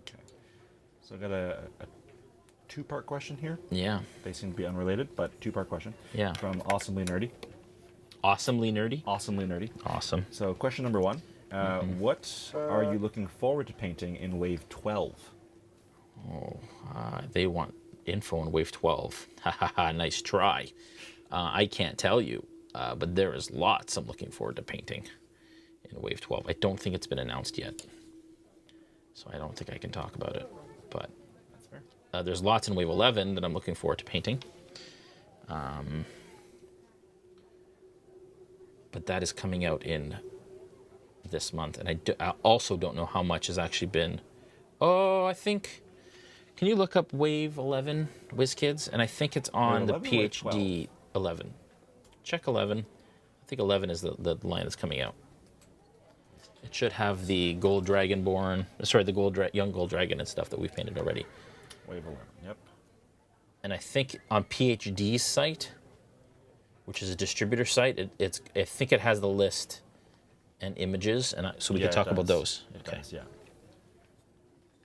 Okay, so I got a two-part question here. Yeah. They seem to be unrelated, but two-part question. Yeah. From Awesomely Nerdy. Awesomely Nerdy? Awesomely Nerdy. Awesome. So question number one. What are you looking forward to painting in Wave 12? Oh, they want info on Wave 12. Ha ha ha, nice try. I can't tell you, but there is lots I'm looking forward to painting in Wave 12. I don't think it's been announced yet, so I don't think I can talk about it, but That's fair. there's lots in Wave 11 that I'm looking forward to painting. But that is coming out in this month, and I also don't know how much has actually been. Oh, I think. Can you look up Wave 11 WizKids? And I think it's on the PhD 11. Check 11. I think 11 is the line that's coming out. It should have the Gold Dragonborn, sorry, the Young Gold Dragon and stuff that we've painted already. Wave 11, yep. And I think on PhD's site, which is a distributor site, I think it has the list and images, and so we can talk about those. It does, yeah.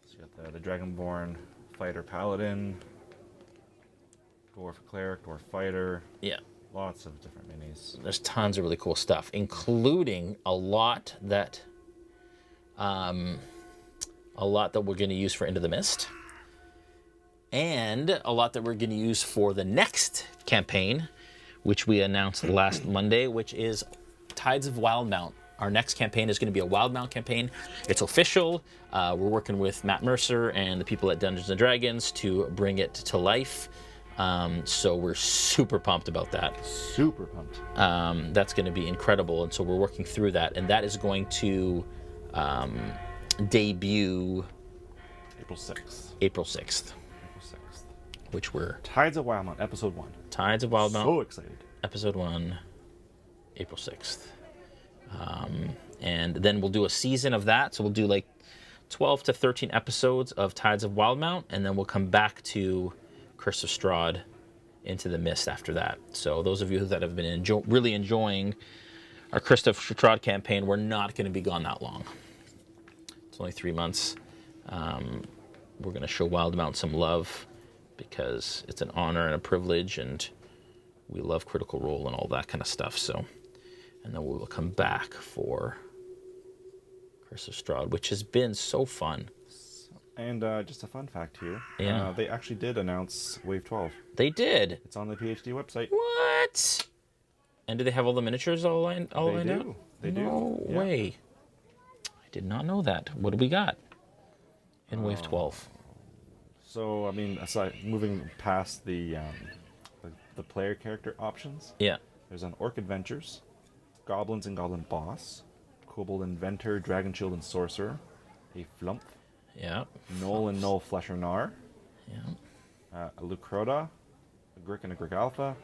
So you got the Dragonborn Fighter Paladin, Dwarf Cleric, Dwarf Fighter. Yeah. Lots of different minis. There's tons of really cool stuff, including a lot that we're going to use for Into the Mist, and a lot that we're going to use for the next campaign, which we announced last Monday, which is Tides of Wildmount. Our next campaign is going to be a Wildmount campaign. It's official. We're working with Matt Mercer and the people at Dungeons & Dragons to bring it to life. So we're super pumped about that. Super pumped. That's going to be incredible, and so we're working through that, and that is going to debut April 6th. April 6th, which we're... Tides of Wildmount, Episode 1. Tides of Wildmount. So excited. Episode 1, April 6th. And then we'll do a season of that, so we'll do like 12 to 13 episodes of Tides of Wildmount, and then we'll come back to Curse of Strahd, Into the Mist after that. So those of you that have been really enjoying our Curse of Strahd campaign, we're not going to be gone that long. It's only 3 months. We're going to show Wildmount some love because it's an honor and a privilege, and we love Critical Role and all that kind of stuff. So, and then we will come back for Curse of Strahd, which has been so fun. And just a fun fact here. Yeah. They actually did announce Wave 12. They did. It's on the PhD website. What? And do they have all the miniatures all lined up? They do. No way. I did not know that. What do we got in Wave 12? So, I mean, aside moving past the player character options, Yeah. there's an Orc Adventures, Goblins and Goblin Boss, Kobold Inventor, Dragon Shield and Sorcerer, a Flump, Yeah. Knoll and Knoll Flesher Gnar, Yeah. a Lucrota, a Grick and a Grick Alpha,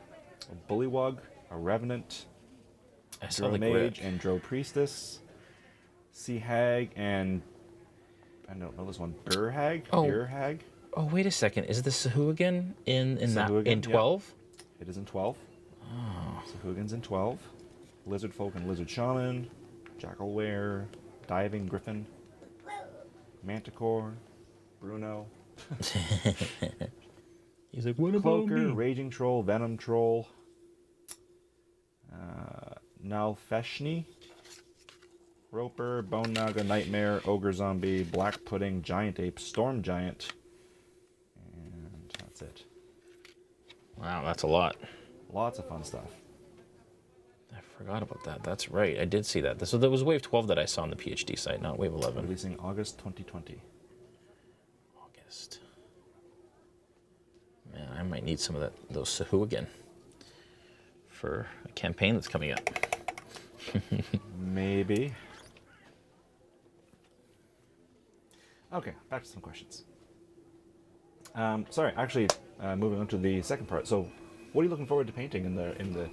a Bullywug, a Revenant, I saw Drow the Mage grid. and Drow Priestess, Sea Hag, and I don't know this one, Beer Hag? Oh. Beer Hag? Oh, wait a second. Is the Sahuagin in that Sahuagin, in 12? Yeah. It is in 12. Oh. Sahuagin's in 12. Lizard Folk and Lizard Shaman, Jackalware, Diving Griffin, Manticore, Bruno, He's like, what about Cloaker, me? Raging Troll, Venom Troll, Nalfeshni, Roper, Bone Naga, Nightmare, Ogre Zombie, Black Pudding, Giant Ape, Storm Giant, and that's it. Wow, that's a lot. Lots of fun stuff. I forgot about that. That's right. I did see that. So there was Wave 12 that I saw on the PhD site, not Wave 11. Releasing August 2020. August. Man, I might need some of those Sahuagin for a campaign that's coming up. Maybe. Okay, back to some questions. Sorry, actually, moving on to the second part. So, what are you looking forward to painting in the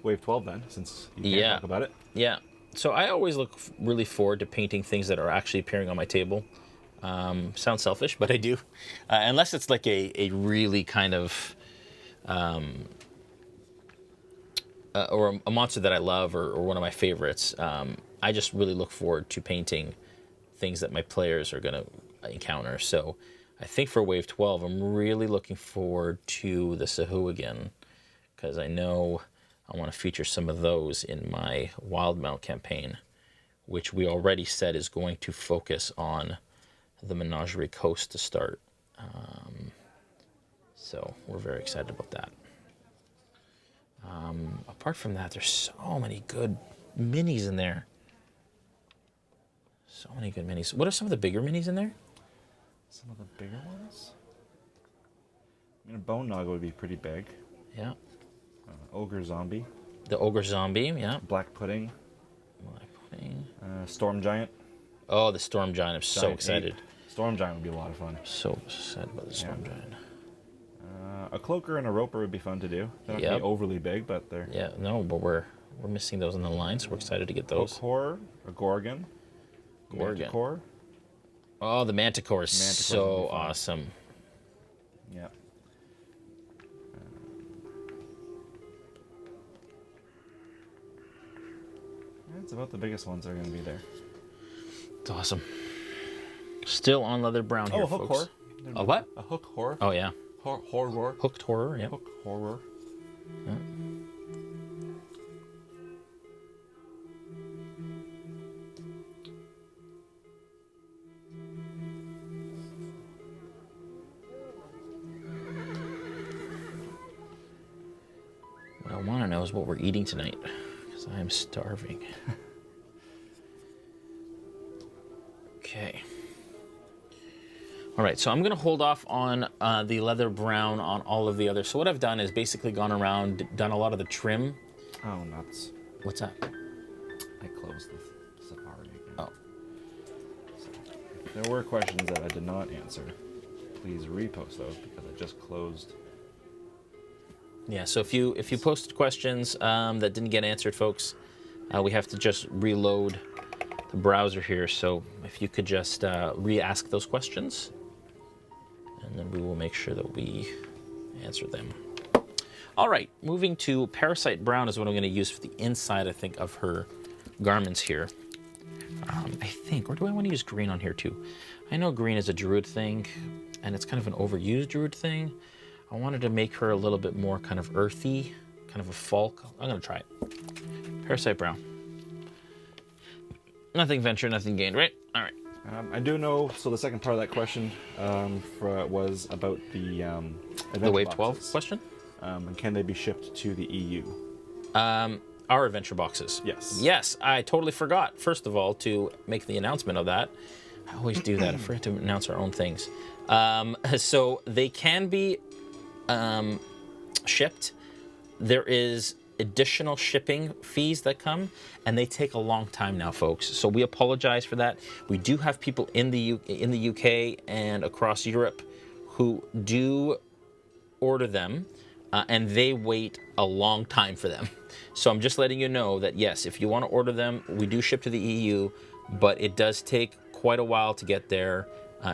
Wave 12 then, since you can't talk about it? Yeah. So I always look really forward to painting things that are actually appearing on my table. Sounds selfish, but I do. Unless it's like a really kind of or a monster that I love or one of my favorites. I just really look forward to painting things that my players are going to encounter. So I think for Wave 12, I'm really looking forward to the Sahuagin, because I know I want to feature some of those in my Wildmount campaign, which we already said is going to focus on the Menagerie Coast to start. So we're very excited about that. Apart from that, there's so many good minis in there. So many good minis. What are some of the bigger minis in there? Some of the bigger ones? I mean, a Bone Naga would be pretty big. Yeah. Ogre Zombie. The Ogre Zombie, yeah. Black Pudding. Black Pudding. Storm Giant. Oh, the Storm Giant. I'm so excited. Ape. Storm Giant would be a lot of fun. So excited about the Storm Giant. A Cloaker and a Roper would be fun to do. They're not going to be overly big, but they're... Yeah, no, but we're missing those in the line, so we're excited to get those. Hook Horror, a Gorgon. Gorgon. Manticore. Oh, the Manticore is so awesome. Yeah. That's about the biggest ones that are going to be there. It's awesome. Still on leather brown here, Hook folks. Horror. A what? A Hook Horror. Oh, yeah. Horror. Hooked Horror, yeah. Hook Horror. Yeah. What I want to know is what we're eating tonight, because I am starving. Okay. All right, so I'm going to hold off on the leather brown on all of the others. So what I've done is basically gone around, done a lot of the trim. Oh, nuts. What's that? I closed the Safari again. Oh. So, if there were questions that I did not answer, please repost those, because I just closed. Yeah, so if you posted questions that didn't get answered, folks, we have to just reload the browser here. So if you could just re-ask those questions, and then we will make sure that we answer them. All right, moving to Parasite Brown is what I'm going to use for the inside, I think, of her garments here. I think, or do I want to use green on here too? I know green is a Druid thing, and it's kind of an overused Druid thing. I wanted to make her a little bit more kind of earthy, kind of a folk. I'm going to try it. Parasite Brown. Nothing ventured, nothing gained, right? All right. I do know, so the second part of that question was about the Wave boxes. 12 question? And can they be shipped to the EU? Our adventure boxes. Yes. Yes, I totally forgot, first of all, to make the announcement of that. I always do that. I forget to announce our own things. So they can be shipped. There is additional shipping fees that come, and they take a long time now, folks. So we apologize for that. We do have people in the UK and across Europe who do order them. and they wait a long time for them. So I'm just letting you know that yes, if you want to order them, we do ship to the EU, but it does take quite a while to get there.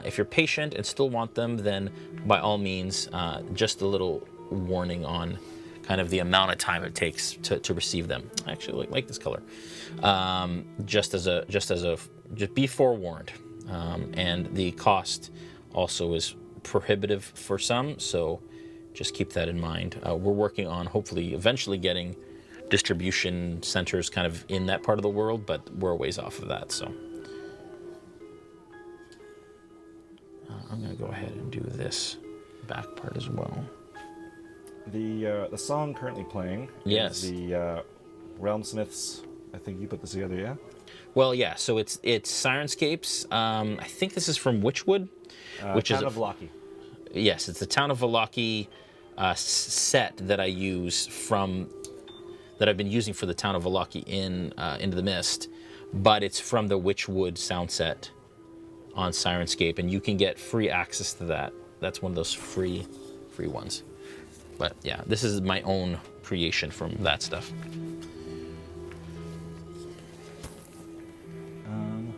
If you're patient and still want them, then by all means, just a little warning on kind of the amount of time it takes to receive them. I actually like this color. Just be forewarned. And the cost also is prohibitive for some, so just keep that in mind. We're working on hopefully eventually getting distribution centers kind of in that part of the world, but we're a ways off of that, so. I'm gonna go ahead and do this back part as well. The song currently playing Yes. is the RealmSmith's, I think you put this together, yeah? Well, yeah, so it's Sirenscapes. I think this is from Witchwood, which Town is of Locky. Yes, it's the Town of Valaki set that I use that I've been using for the Town of Valaki in Into the Mist, but it's from the Witchwood sound set on Sirenscape, and you can get free access to that. That's one of those free ones. But yeah, this is my own creation from that stuff.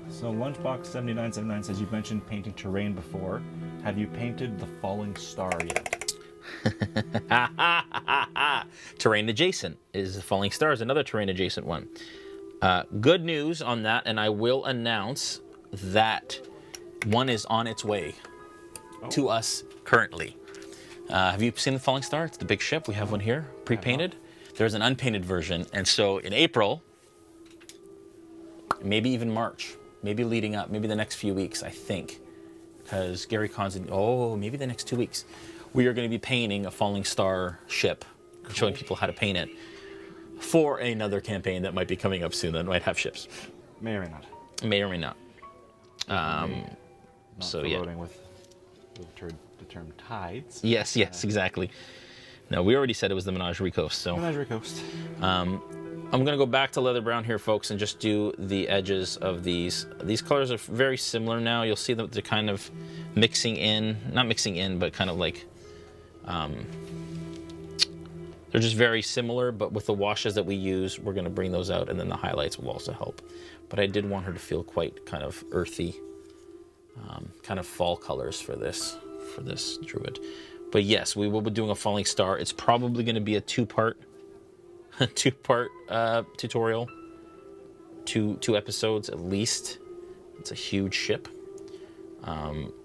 So Lunchbox7979 says, you've mentioned painting terrain before. Have you painted the falling star yet? Terrain adjacent is the Falling Star is another terrain adjacent one. Good news on that, and I will announce that one is on its way to us currently. Have you seen the Falling Star? It's the big ship. We have one here, pre-painted. There's an unpainted version, and so in April, maybe even March, maybe leading up, maybe the next few weeks, I think, because Gary Con's maybe the next 2 weeks, we are going to be painting a Falling Star ship, showing people how to paint it for another campaign that might be coming up soon that might have ships. May or may not. May or may not. Not So yeah. with the term tides. Yes, exactly. No, we already said it was the Menagerie Coast, so. Menagerie Coast. I'm going to go back to leather brown here, folks, and just do the edges of these. These colors are very similar now. You'll see that they're kind of mixing in, not mixing in, but kind of like, they're just very similar, but with the washes that we use, we're going to bring those out, and then the highlights will also help. But I did want her to feel quite kind of earthy, kind of fall colors for this Druid. But yes, we will be doing a Falling Star. It's probably going to be a two-part tutorial, two episodes at least. It's a huge ship.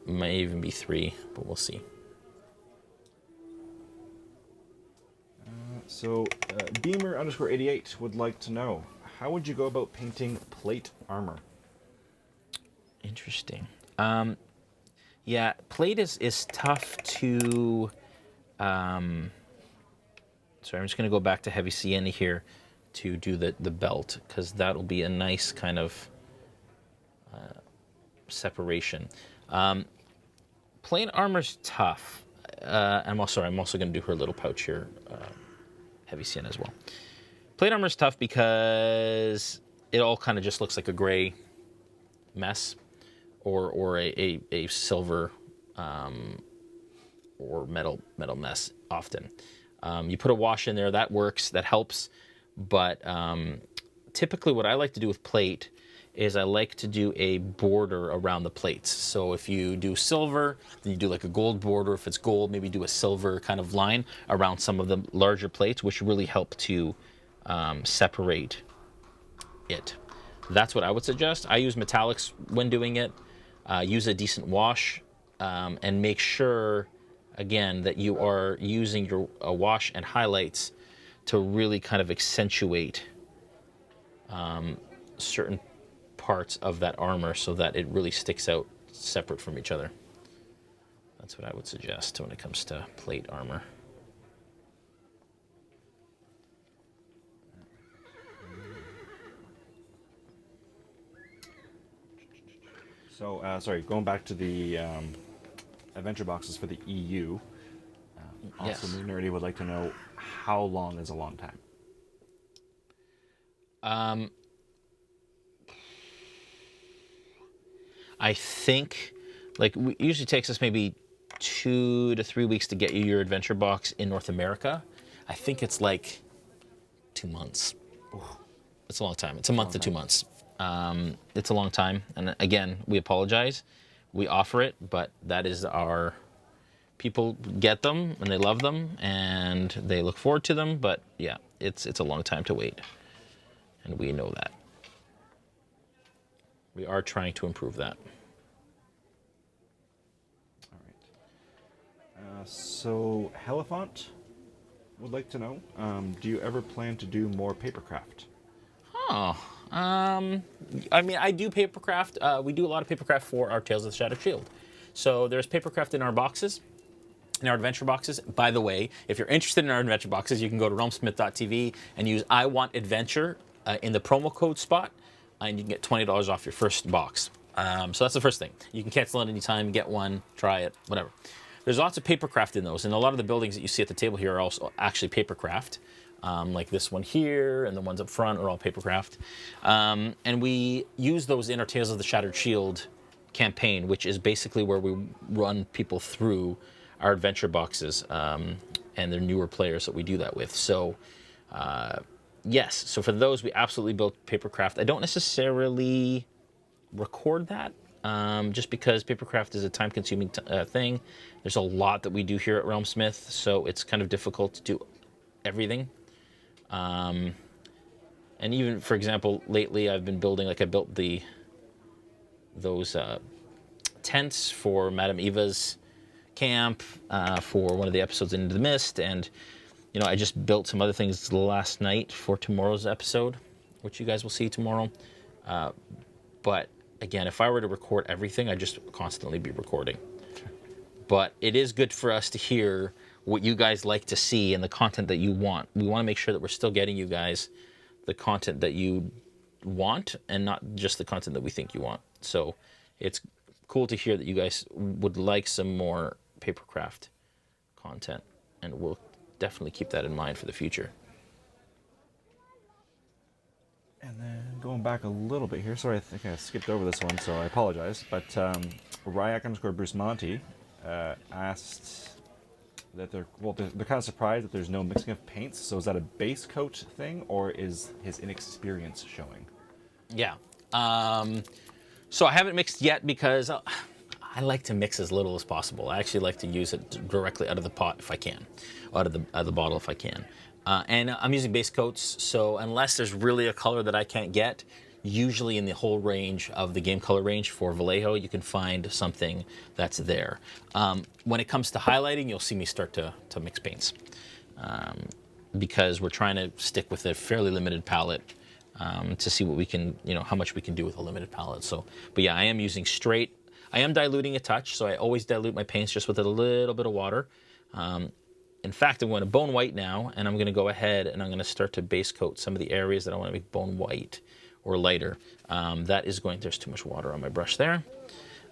May even be 3, but we'll see. So Beamer_88 would like to know, how would you go about painting plate armor? Interesting. Yeah, plate is tough to. Sorry, I'm just going to go back to Heavy Sienna here to do the belt, because that'll be a nice kind of separation. Plain armor's tough. I'm also going to do her little pouch here, Heavy Sienna as well. Plate armor's tough because it all kind of just looks like a gray mess, or a silver or metal mess often. You put a wash in there, that works, that helps, but typically what I like to do with plate is I like to do a border around the plates. So if you do silver, then you do like a gold border. If it's gold, maybe do a silver kind of line around some of the larger plates, which really help to separate it. That's what I would suggest. I use metallics when doing it. Use a decent wash, and make sure, again, that you are using your wash and highlights to really kind of accentuate certain parts of that armor so that it really sticks out separate from each other. That's what I would suggest when it comes to plate armor. So, sorry, going back to the adventure boxes for the EU. Yes. Also, Nerdy would like to know, how long is a long time? I think, like, it usually takes us maybe 2 to 3 weeks to get you your adventure box in North America. I think it's like 2 months. It's a long time. It's a month to 2 months. It's a long time. And again, we apologize. We offer it, but that is our... People get them, and they love them, and they look forward to them. But yeah, it's a long time to wait. And we know that. We are trying to improve that. All right. So, Helifont would like to know, do you ever plan to do more papercraft? Oh, I mean, I do papercraft. We do a lot of papercraft for our Tales of the Shattered Shield. So there's papercraft in our boxes, in our adventure boxes. By the way, if you're interested in our adventure boxes, you can go to realmsmith.tv and use I Want Adventure in the promo code spot, and you can get $20 off your first box. So that's the first thing. You can cancel it anytime, get one, try it, whatever. There's lots of papercraft in those, and a lot of the buildings that you see at the table here are also actually papercraft. Like this one here, and the ones up front are all papercraft. And we use those in our Tales of the Shattered Shield campaign, which is basically where we run people through our adventure boxes, and they're newer players that we do that with. So, yes, so for those, we absolutely built papercraft. I don't necessarily record that, just because papercraft is a time-consuming thing. There's a lot that we do here at RealmSmith, so it's kind of difficult to do everything. And even, for example, lately I've been building, like I built those tents for Madame Eva's camp for one of the episodes Into the Mist, and you know, I just built some other things last night for tomorrow's episode, which you guys will see tomorrow. But again, if I were to record everything, I'd just constantly be recording. But it is good for us to hear what you guys like to see and the content that you want. We want to make sure that we're still getting you guys the content that you want, and not just the content that we think you want. So it's cool to hear that you guys would like some more papercraft content, and we'll definitely keep that in mind for the future. And then going back a little bit here, sorry, I think I skipped over this one, so I apologize. But Ryak_Bruce Monty asked that they're kind of surprised that there's no mixing of paints. So is that a base coat thing, or is his inexperience showing? Yeah. So I haven't mixed yet because I like to mix as little as possible. I actually like to use it directly out of the pot if I can, out of the bottle if I can. And I'm using base coats, so unless there's really a color that I can't get, usually in the whole range of the game color range for Vallejo, you can find something that's there. When it comes to highlighting, you'll see me start to mix paints, because we're trying to stick with a fairly limited palette, to see what we can, how much we can do with a limited palette. So, but yeah, I am using straight. I am diluting a touch, so I always dilute my paints just with a little bit of water. In fact, I'm going to bone white now, and I'm going to go ahead and I'm going to start to base coat some of the areas that I want to make bone white or lighter. There's too much water on my brush there.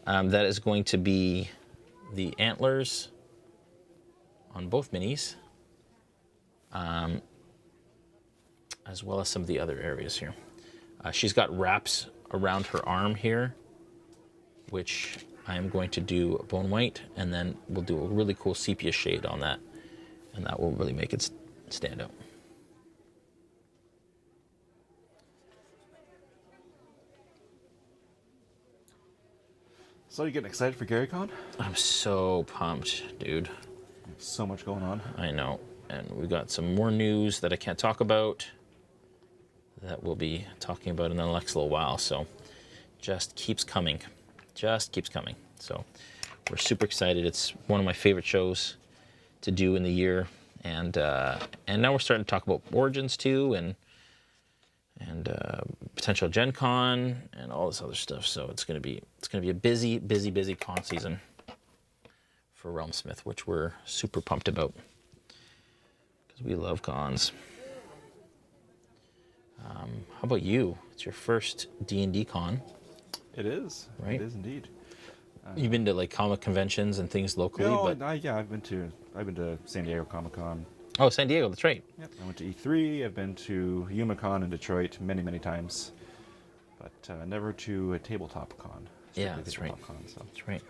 That is going to be the antlers on both minis, as well as some of the other areas here. She's got wraps around her arm here, which I am going to do bone white, and then we'll do a really cool sepia shade on that, and that will really make it stand out. So you getting excited for GaryCon? I'm so pumped, dude. So much going on. I know, and we got some more news that I can't talk about that we'll be talking about in the next little while, so just keeps coming. Just keeps coming. So we're super excited. It's one of my favorite shows to do in the year, and now we're starting to talk about Origins too, and potential Gen Con and all this other stuff. So it's gonna be a busy con season for RealmSmith, which we're super pumped about because we love cons. How about you? It's your first D&D con. It is. Right? It is indeed. You've been to like comic conventions and things locally, yeah, I've been to San Diego Comic-Con. Oh, San Diego, that's right. Yep, I went to E3. I've been to YumaCon in Detroit many times, but never to a Tabletop Con. Yeah, that's right. Con, so. That's right.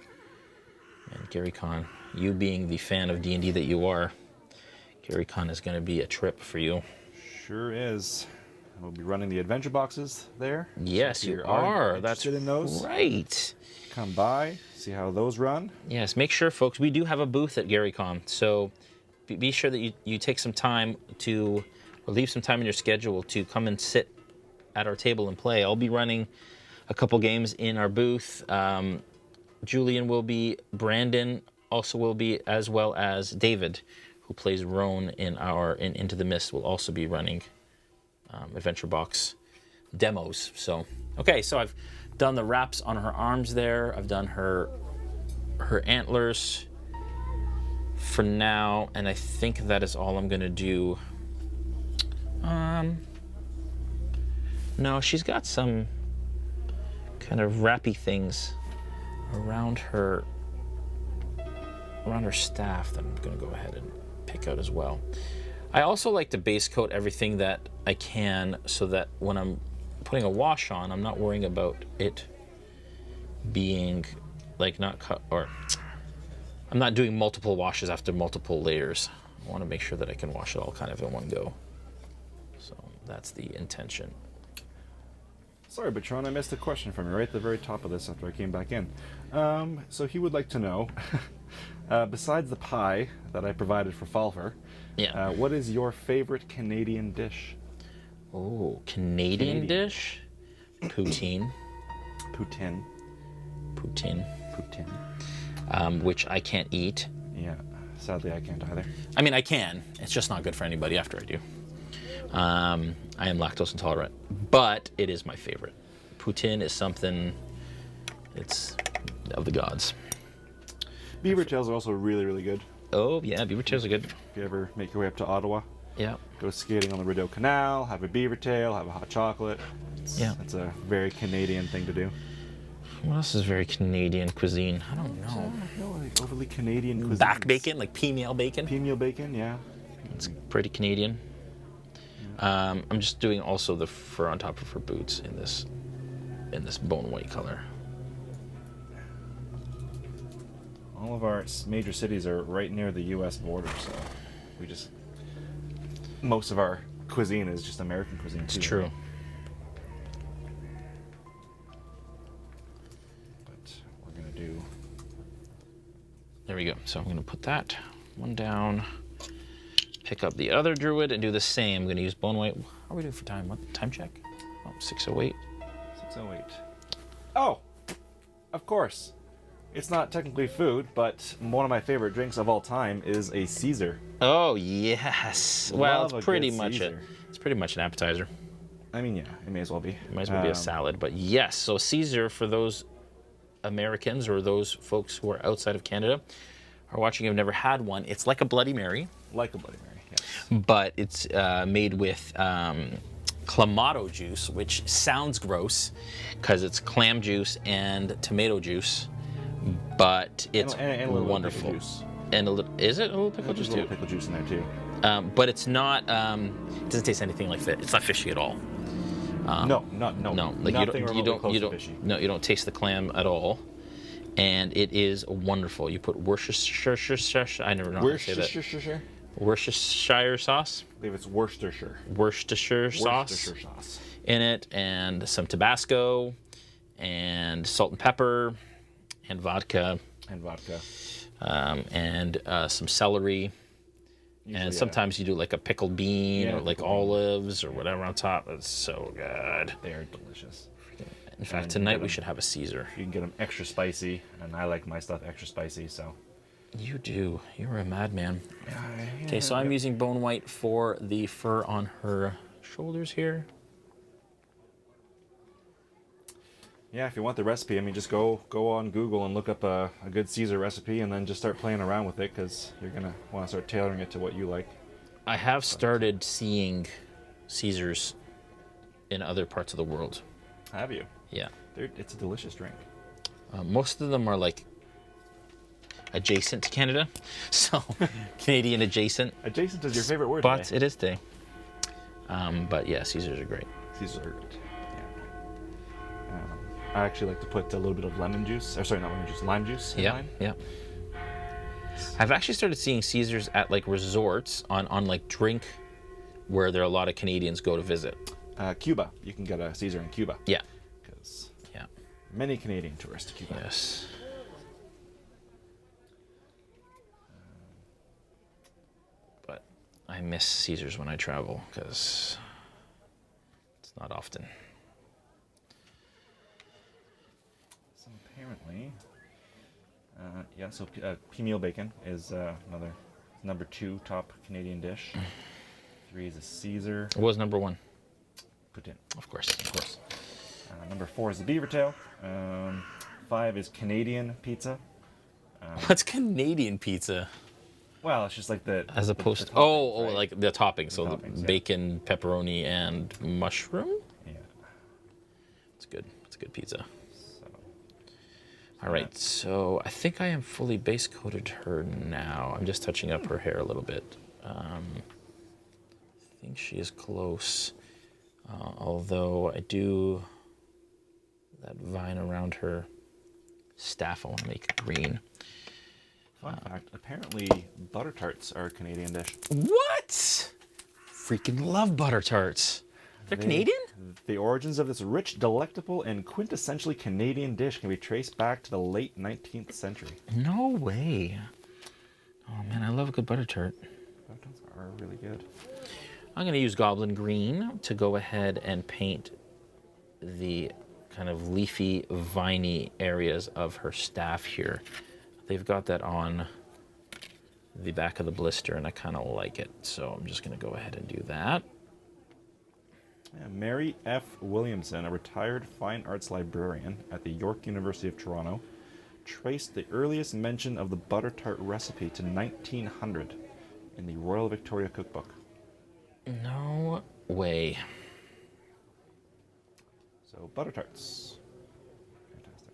And Gary Con, you being the fan of D&D that you are, Gary Con is going to be a trip for you. Sure is. We'll be running the adventure boxes there. Yes, so if you are. That's in those, right. come by, see how those run. Yes, make sure, folks, we do have a booth at GaryCon, so be sure that you take some time to, or leave some time in your schedule to come and sit at our table and play. I'll be running a couple games in our booth. Julian will be, Brandon also will be, as well as David, who plays Roan in Into the Mist, will also be running Adventure Box demos. So, okay, so I've done the wraps on her arms there. I've done her antlers for now, and I think that is all I'm gonna do. No, she's got some kind of wrappy things around her staff that I'm gonna go ahead and pick out as well. I also like to base coat everything that I can so that when I'm putting a wash on, I'm not worrying about it being like not cut, or I'm not doing multiple washes after multiple layers. I want to make sure that I can wash it all kind of in one go. So that's the intention. Sorry, Bertrand, I missed a question from you right at the very top of this after I came back in. So he would like to know, besides the pie that I provided for Falfer, Yeah. what is your favorite Canadian dish? Oh, Canadian dish? Poutine. Poutine. Poutine. Poutine. Which I can't eat. Yeah, sadly I can't either. I mean, I can. It's just not good for anybody after I do. I am lactose intolerant, but it is my favorite. Poutine is something, it's of the gods. Beaver tails are also really, really good. Oh, yeah, beaver tails are good. If you ever make your way up to Ottawa, Yeah. go skating on the Rideau Canal, have a beaver tail, have a hot chocolate. It's a very Canadian thing to do. What else is very Canadian cuisine? I don't know. No, like overly Canadian cuisine. Back bacon, like pea-meal bacon. Pea-meal bacon, yeah. It's pretty Canadian. I'm just doing also the fur on top of her boots in this bone white color. All of our major cities are right near the U.S. border, so most of our cuisine is just American cuisine too. It's true. Right? But we're gonna do. There we go. So I'm going to put that one down. Pick up the other druid and do the same. I'm going to use bone white. How are we doing for time? What time check? Oh, 6:08. 6:08. Oh, of course. It's not technically food, but one of my favorite drinks of all time is a Caesar. Oh yes. Well, Love it's a pretty good much Caesar. It's pretty much an appetizer. I mean, yeah, it may as well be. It might as well be a salad, but yes. So Caesar, for those Americans or those folks who are outside of Canada are watching, have never had one. It's like a Bloody Mary. Like a Bloody Mary, yes. But it's made with clamato juice, which sounds gross because it's clam juice and tomato juice, but it's and a little wonderful. pickle juice. And is it a little pickle juice There's a little too? pickle juice in there too. But it's not. It doesn't taste anything like that. It's not fishy at all. No. Like Nothing you remotely close to don't. fishy. No, you don't taste the clam at all. And it is wonderful. You put Worcestershire. I never know how to say that. Worcestershire? Worcestershire sauce. I believe it's Worcestershire. Worcestershire sauce Worcestershire sauce. in it, and some Tabasco, and salt and pepper, and vodka, And vodka. and some celery. Usually, And sometimes you do like a pickled bean Yeah, or like pickled bean. olives or whatever on top. It's so good. They are delicious. In fact, And tonight get we 'em. should have a Caesar. You can get them extra spicy, and I like my stuff extra spicy, so. You do. You're a madman. Yeah, Okay, so I'm using bone white for the fur on her shoulders here. Yeah, if you want the recipe, I mean, just go on Google and look up a good Caesar recipe, and then just start playing around with it, because you're gonna want to start tailoring it to what you like. I have started seeing Caesars in other parts of the world. Have you? Yeah. It's a delicious drink. Most of them are like adjacent to Canada, so Canadian adjacent. Adjacent is your favorite word But today. it is today. But yeah, Caesars are great. Caesars are good. Yeah. I actually like to put a little bit of lemon juice, or sorry, not lemon juice, lime juice in Yeah, mine. yeah. I've actually started seeing Caesars at like resorts on like drink where there are a lot of Canadians go to visit. Cuba. You can get a Caesar in Cuba. Yeah. Because Yeah. many Canadian tourists to Cuba. Yes. But I miss Caesars when I travel because it's not often. So apparently, P-meal bacon is another number 2 top Canadian dish. 3 is a Caesar. What was number 1? Poutine. Of course, of course. Number 4 is the beaver tail. 5 is Canadian pizza. What's Canadian pizza? Well, it's just like the As opposed the to toppings, right? like the toppings, so toppings, the yeah. bacon, pepperoni, and mushroom. Yeah. It's good. It's a good pizza. So, All right, so I think I am fully base coated her now. I'm just touching up her hair a little bit. I think she is close, although I do that vine around her staff. I want to make green. fun fact: apparently, butter tarts are a Canadian dish. What? Freaking love butter tarts. They're Canadian? The origins of this rich, delectable, and quintessentially Canadian dish can be traced back to the late 19th century. No way. Oh man, I love a good butter tart. Butter tarts are really good. I'm going to use Goblin Green to go ahead and paint the kind of leafy, viney areas of her staff here. They've got that on the back of the blister, and I kind of like it. So I'm just going to go ahead and do that. Yeah, Mary F. Williamson, a retired fine arts librarian at the York University of Toronto, traced the earliest mention of the butter tart recipe to 1900 in the Royal Victoria Cookbook. No way. So, butter tarts. Fantastic.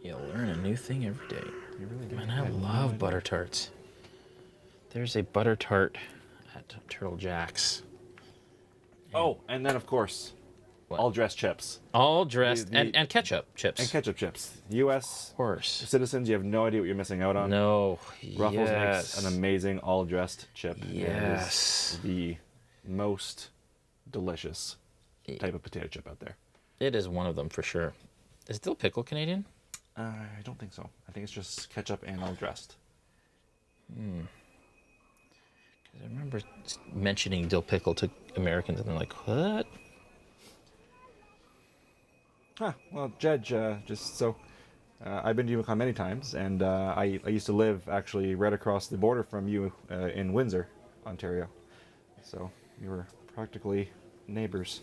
You learn a new thing every day. You really do. Man, I love butter tarts. There's a butter tart at Turtle Jack's. Oh, and then, of course, What? all dressed chips. All dressed, The- and ketchup chips. And ketchup chips. U.S. Of course. citizens, you have no idea what you're missing out on. No. Ruffles yes. makes an amazing all-dressed chip. Yes. It is the most delicious type of potato chip out there. It is one of them for sure. Is dill pickle Canadian? I don't think so. I think it's just ketchup and all dressed. Because I remember mentioning dill pickle to Americans, and they're like, "What?" Well, Judge, I've been to UConn many times, and I used to live actually right across the border from you in Windsor, Ontario. So we were practically neighbors.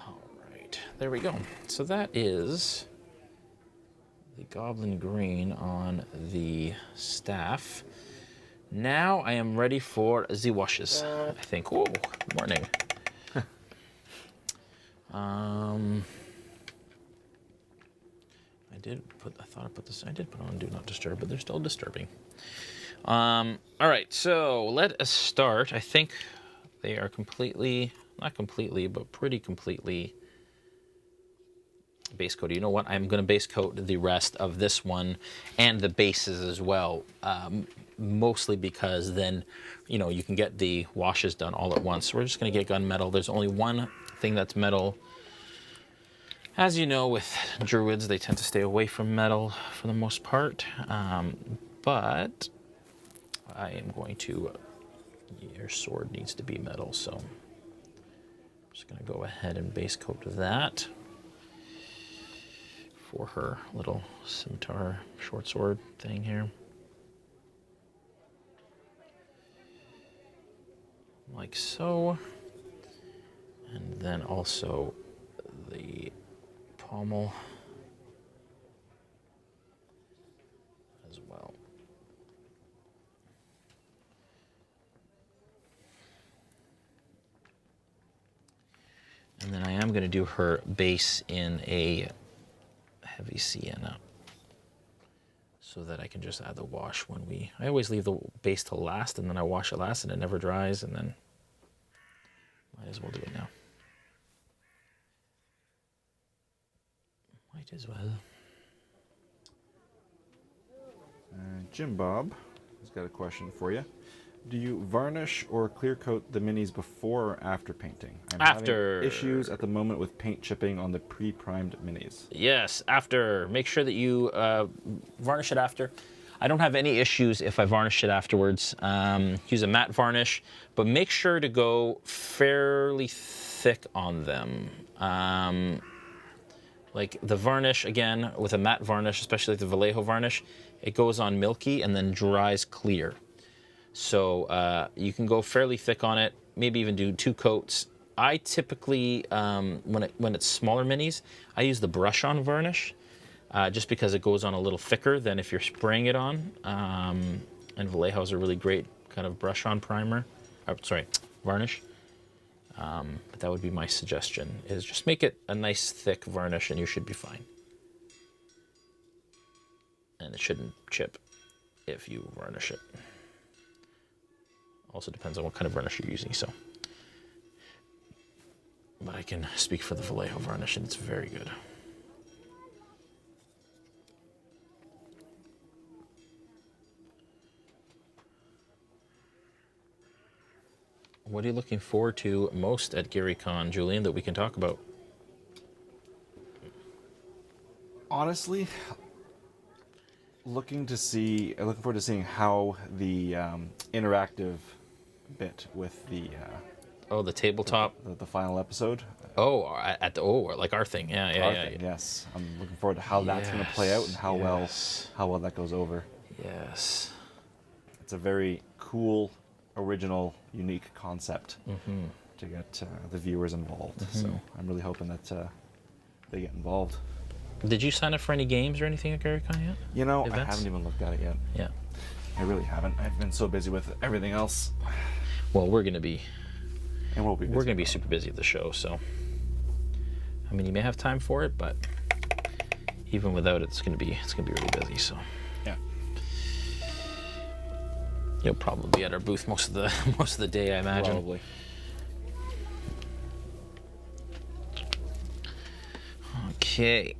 All right, there we go. So that is the Goblin Green on the staff. Now I am ready for the washes, I think. Oh, morning. I did put on Do Not Disturb, but they're still disturbing. All right, so let us start. I think they are completely, not completely, but pretty completely base coated. You know what? I'm going to base coat the rest of this one and the bases as well, mostly because then, you can get the washes done all at once. So we're just going to get gunmetal. There's only one thing that's metal. As you know, with Druids, they tend to stay away from metal for the most part, but I am going to, your sword needs to be metal, so I'm just going to go ahead and base coat that for her little scimitar short sword thing here. Like so. And then also the pommel as well. And then I am going to do her base in a heavy sienna so that I can just add the wash when I always leave the base till last, and then I wash it last and it never dries, and then Might as well do it now. Might as well. Jim Bob has got a question for you. Do you varnish or clear coat the minis before or after painting? I'm After. having issues at the moment with paint chipping on the pre-primed minis. Yes, after. Make sure that you varnish it after. I don't have any issues if I varnish it afterwards. Use a matte varnish, but make sure to go fairly thick on them. Like the varnish, again, with a matte varnish, especially like the Vallejo varnish, it goes on milky and then dries clear. So you can go fairly thick on it, maybe even do 2 coats. I typically, when it's smaller minis, I use the brush-on varnish, just because it goes on a little thicker than if you're spraying it on. And Vallejo's a really great kind of brush-on primer. Varnish. But that would be my suggestion, is just make it a nice thick varnish and you should be fine. And it shouldn't chip if you varnish it. Also depends on what kind of varnish you're using, so. But I can speak for the Vallejo varnish, and it's very good. What are you looking forward to most at GaryCon, Julian, that we can talk about? Honestly, looking forward to seeing how the interactive bit with the the tabletop. the final episode. Like our thing. Yeah. Yes, I'm looking forward to how that's going to play out and how well that goes over. Yes. It's a very cool, original, unique concept to get the viewers involved. So I'm really hoping that they get involved. Did you sign up for any games or anything at GaryCon yet? You know, Events? I haven't even looked at it yet. Yeah. I really haven't. I've been so busy with everything else. Well, we're going to be. And we're going to be super busy at the show, so. I mean, you may have time for it, but even without it, it's going to be really busy. So. Yeah. You'll probably be at our booth most of the day, I imagine. Probably. Okay.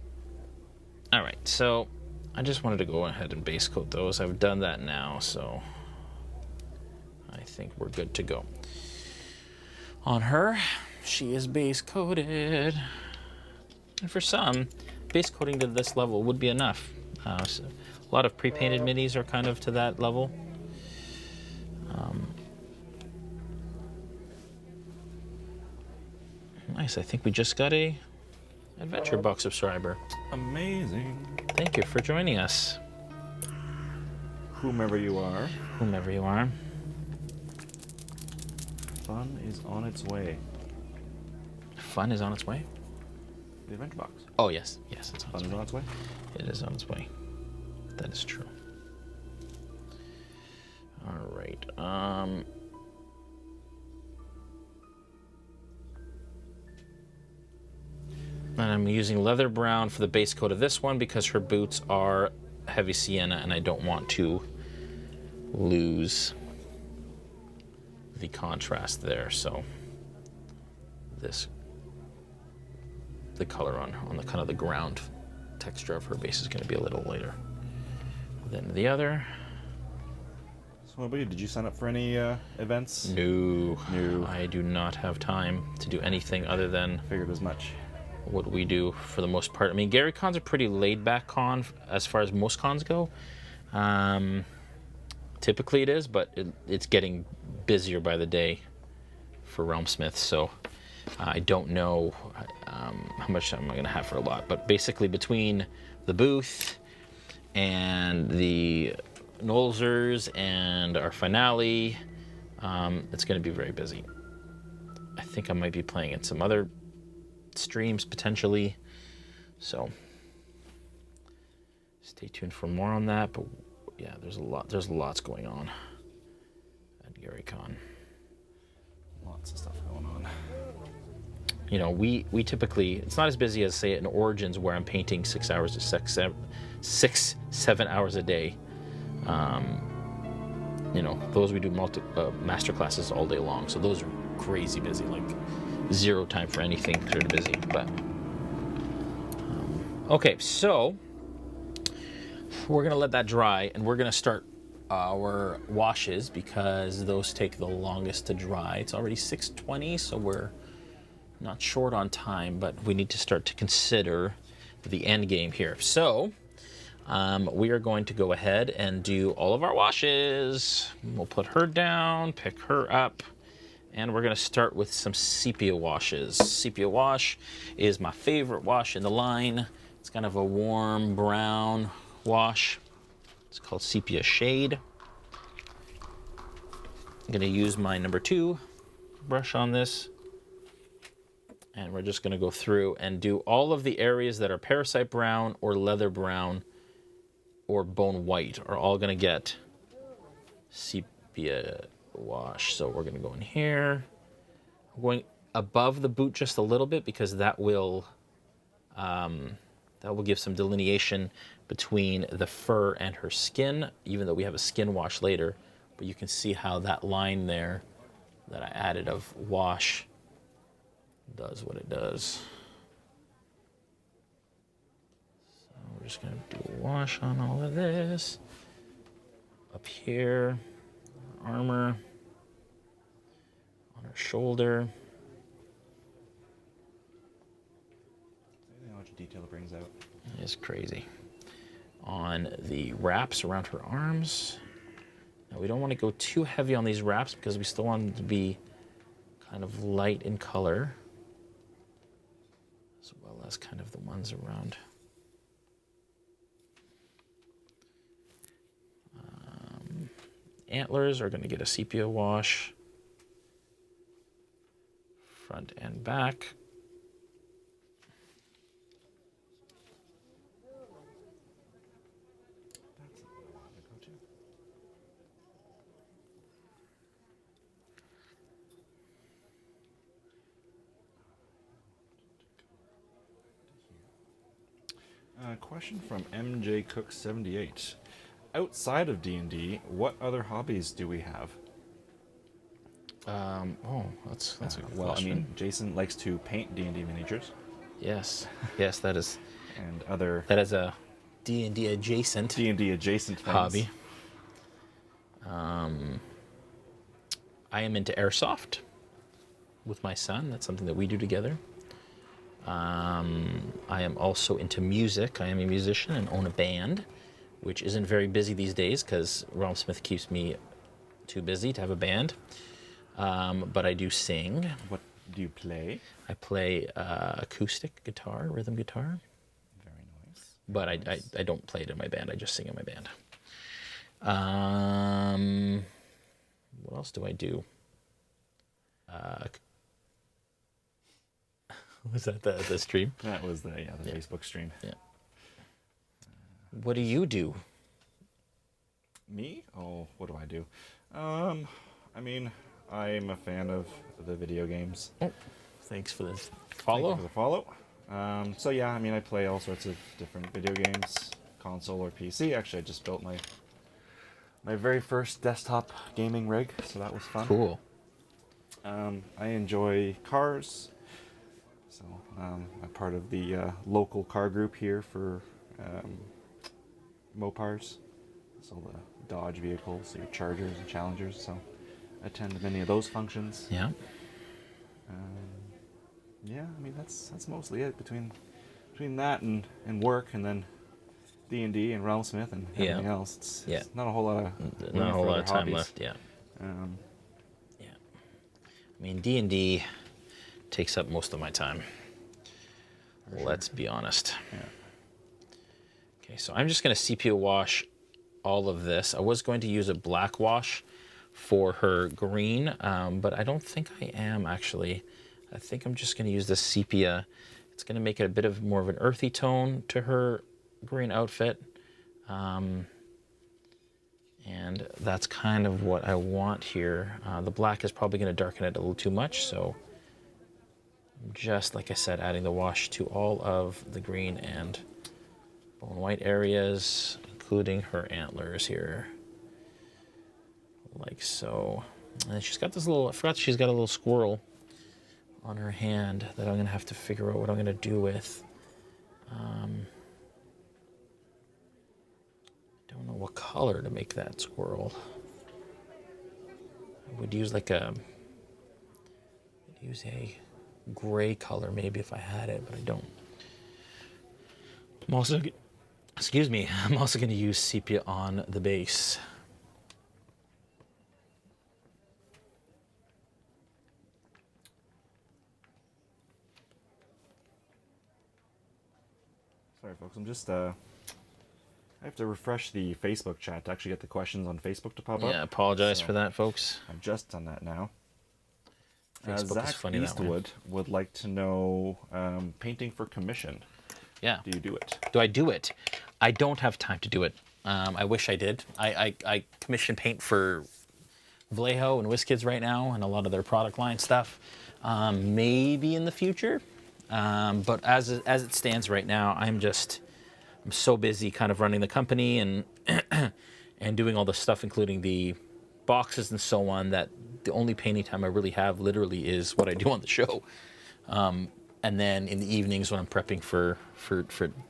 All right, so I just wanted to go ahead and base coat those. I've done that now, so I think we're good to go. On her, she is base coated. And for some, base coating to this level would be enough. So a lot of pre-painted minis are kind of to that level. Nice, I think we just got a Adventure Box subscriber. Amazing. Thank you for joining us. Whomever you are. Whomever you are. Fun is on its way. Fun is on its way? The Adventure Box. Oh, yes. Yes, it's on Fun its is way. on its way? It is on its way. That is true. All right. And I'm using leather brown for the base coat of this one because her boots are heavy sienna and I don't want to lose the contrast there. So the color on the kind of the ground texture of her base is going to be a little lighter than the So what about you? Did you sign up for any events? No. I do not have time to do anything other than Figured as much. what we do for the most part. I mean, GaryCon's a pretty laid-back con as far as most cons go. Typically it is, but it's getting busier by the day for RealmSmith, so I don't know how much time I'm going to have for a lot. But basically between the booth and the Nolzurs and our finale, it's going to be very busy. I think I might be playing in some other streams potentially, so stay tuned for more on that. But yeah, there's lots going on at GaryCon. Lots of stuff going on. You know, we typically, it's not as busy as say in Origins where I'm painting 6 hours to 7 hours a day. You know, those we do master classes all day long, so those are crazy busy, like zero time for anything sort of busy. But okay, so we're gonna let that dry, and we're gonna start our washes because those take the longest to dry. It's already 6:20, so we're not short on time, but we need to start to consider the end game here. So we are going to go ahead and do all of our washes. We'll put her down, pick her up, and we're going to start with some sepia washes. Sepia wash is my favorite wash in the line. It's kind of a warm brown wash. It's called Sepia Shade. I'm going to use my number 2 brush on this. And we're just going to go through and do all of the areas that are parasite brown or leather brown or bone white are all going to get sepia wash. So we're going to go in here. I'm going above the boot just a little bit because that will give some delineation between the fur and her skin, even though we have a skin wash later. But you can see how that line there that I added of wash does what it does. So we're just going to do a wash on all of this. Up here, armor, on her shoulder. How much detail it brings out. It's crazy. On the wraps around her arms. Now we don't want to go too heavy on these wraps because we still want them to be kind of light in color, as well as kind of the ones around. Antlers are going to get a sepia wash, front and back. Question from MJ Cook 78. Outside of D&D, what other hobbies do we have? That's a good Well, question. I mean, Jason likes to paint D&D miniatures. Yes, that is And other a D&D adjacent D&D adjacent things. hobby. I am into airsoft with my son. That's something that we do together. I am also into music. I am a musician and own a band, which isn't very busy these days because RealmSmith keeps me too busy to have a band. But I do sing. What do you play? I play acoustic guitar, rhythm guitar. Very nice. But I don't play it in my band. I just sing in my band. What else do I do? Was that the stream? That was the Facebook stream. Yeah. What do you do? Me? Oh, what do I do? I mean, I'm a fan of the video games. Oh, thanks for this follow. Thank you for the follow. So yeah, I mean, I play all sorts of different video games, console or PC. Actually, I just built my very first desktop gaming rig, so that was fun. Cool. I enjoy cars. So I'm part of the local car group here for Mopars. So the Dodge vehicles, your Chargers and Challengers. So I attend many of those functions. Yeah. Yeah, I mean that's mostly it between that and work, and then D&D and RealmSmith and everything else. It's not a whole lot of time hobbies. left. Yeah. Yeah. I mean, D&D takes up most of my time. Let's be honest. Yeah. Okay, so I'm just going to sepia wash all of this. I was going to use a black wash for her green, but I don't think I am actually. I think I'm just going to use the sepia. It's going to make it a bit of more of an earthy tone to her green outfit. And that's kind of what I want here. The black is probably going to darken it a little too much, so just like I said, adding the wash to all of the green and bone white areas, including her antlers here, like so. And she's got this little, I forgot she's got a little squirrel on her hand that I'm going to have to figure out what I'm going to do with. Don't know what color to make that squirrel. I would use like a gray color maybe if I had it, but I don't. I'm also, excuse me, I'm also going to use sepia on the base. Sorry, folks. I'm just I have to refresh the Facebook chat to actually get the questions on Facebook to pop up. Yeah, apologize for that, folks. I've just done that now. Facebook Zach is funny Eastwood would like to know painting for commission. Yeah. Do you do it? Do I do it? I don't have time to do it. I wish I did. I commission paint for Vallejo and WizKids right now and a lot of their product line stuff. Maybe in the future. But as it stands right now, I'm so busy kind of running the company and and doing all the stuff, including the boxes and so on, that the only painting time I really have literally is what I do on the show. And then in the evenings when I'm prepping for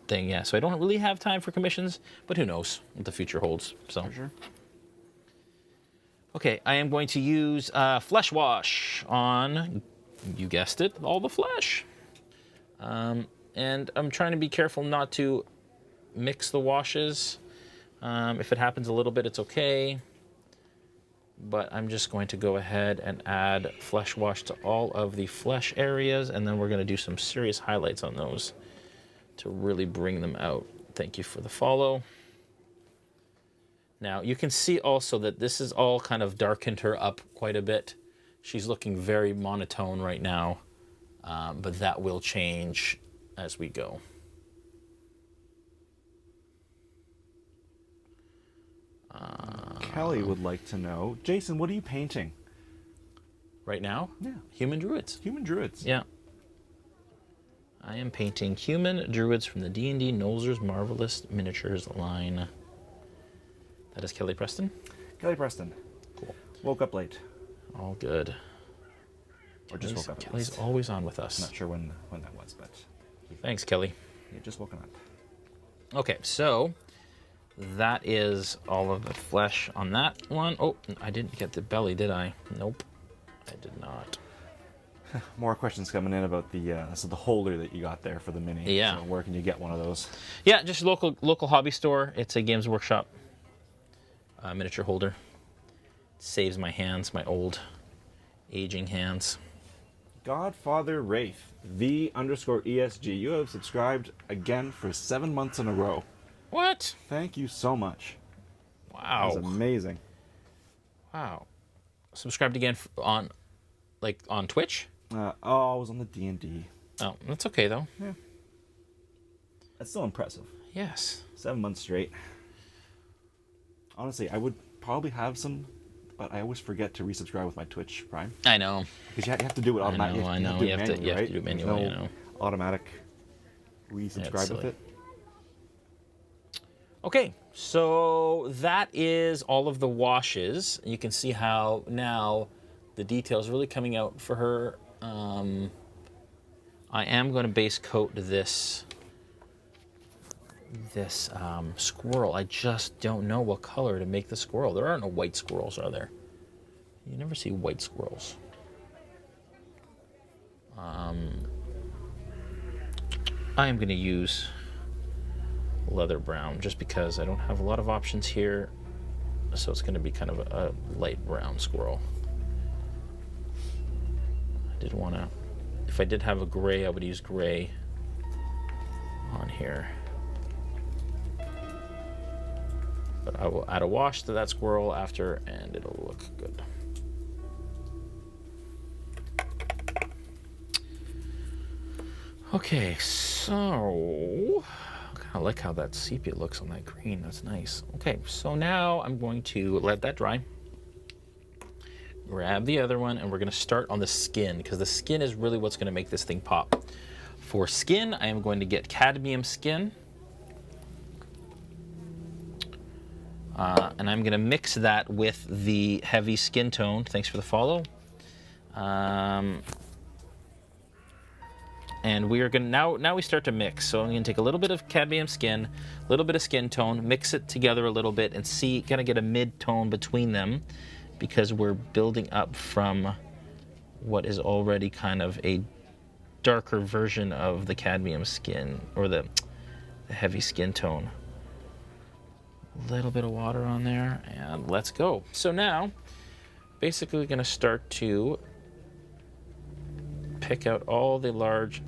thing, yeah. So I don't really have time for commissions, but who knows what the future holds. So. For sure. Okay, I am going to use flesh wash on, you guessed it, all the flesh. And I'm trying to be careful not to mix the washes. If it happens a little bit, it's okay. But I'm just going to go ahead and add flesh wash to all of the flesh areas, and then we're going to do some serious highlights on those to really bring them out. Thank you for the follow. Now, you can see also that this is all kind of darkened her up quite a bit. She's looking very monotone right now, but that will change as we go. Kelly would like to know, Jason, what are you painting? Right now? Yeah. Human Druids. Human Druids. Yeah. I am painting Human Druids from the D&D Nolzur's Marvelous Miniatures line. That is Kelly Preston. Kelly Preston. Cool. Woke up late. All good. Or just woke up. Kelly's always on with us. Not sure when that was, but Thanks, Kelly. he had just woken up. Okay, so that is all of the flesh on that one. Oh, I didn't get the belly, did I? Nope, I did not. More questions coming in about the holder that you got there for the mini. Yeah. So where can you get one of those? Yeah, just local hobby store. It's a Games Workshop miniature holder. Saves my hands, my old aging hands. Godfather Wraith, _ESG. You have subscribed again for 7 months in a row. What? Thank you so much. Wow. That was amazing. Wow. Subscribed again on Twitch? I was on the D&D. Oh, that's okay though. Yeah. That's still impressive. Yes. 7 months straight. Honestly, I would probably have some, but I always forget to resubscribe with my Twitch Prime. I know. Because you have to do it automatically. I know. You have to do it manually, There's no automatic resubscribe with it. Okay, so that is all of the washes. You can see how now the details really coming out for her. I am going to base coat this squirrel. I just don't know what color to make the squirrel. There are no white squirrels, are there? You never see white squirrels. I am going to use leather brown just because I don't have a lot of options here, so it's going to be kind of a light brown squirrel. I did want to, if I did have a gray, I would use gray on here, but I will add a wash to that squirrel after and it'll look good. Okay, so I like how that sepia looks on that green. That's nice. Okay, so now I'm going to let that dry. Grab the other one, and we're going to start on the skin, because the skin is really what's going to make this thing pop. For skin, I am going to get cadmium skin. And I'm going to mix that with the heavy skin tone. Thanks for the follow. And we are going to, now we start to mix. So I'm going to take a little bit of cadmium skin, a little bit of skin tone, mix it together a little bit and see, kind of get a mid-tone between them, because we're building up from what is already kind of a darker version of the cadmium skin, or the heavy skin tone. A little bit of water on there, and let's go. So now, basically going to start to pick out all the large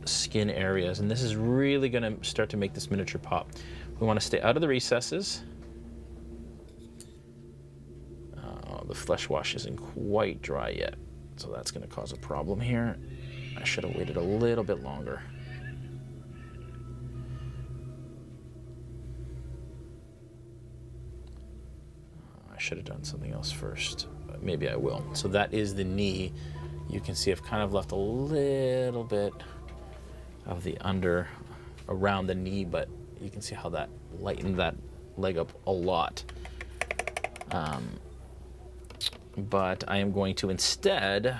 skin areas, and this is really going to start to make this miniature pop. We want to stay out of the recesses. The flesh wash isn't quite dry yet, so that's going to cause a problem here. I should have waited a little bit longer. I should have done something else first, but maybe I will. So that is the knee. You can see I've kind of left a little bit of the under around the knee, but you can see how that lightened that leg up a lot. But I am going to instead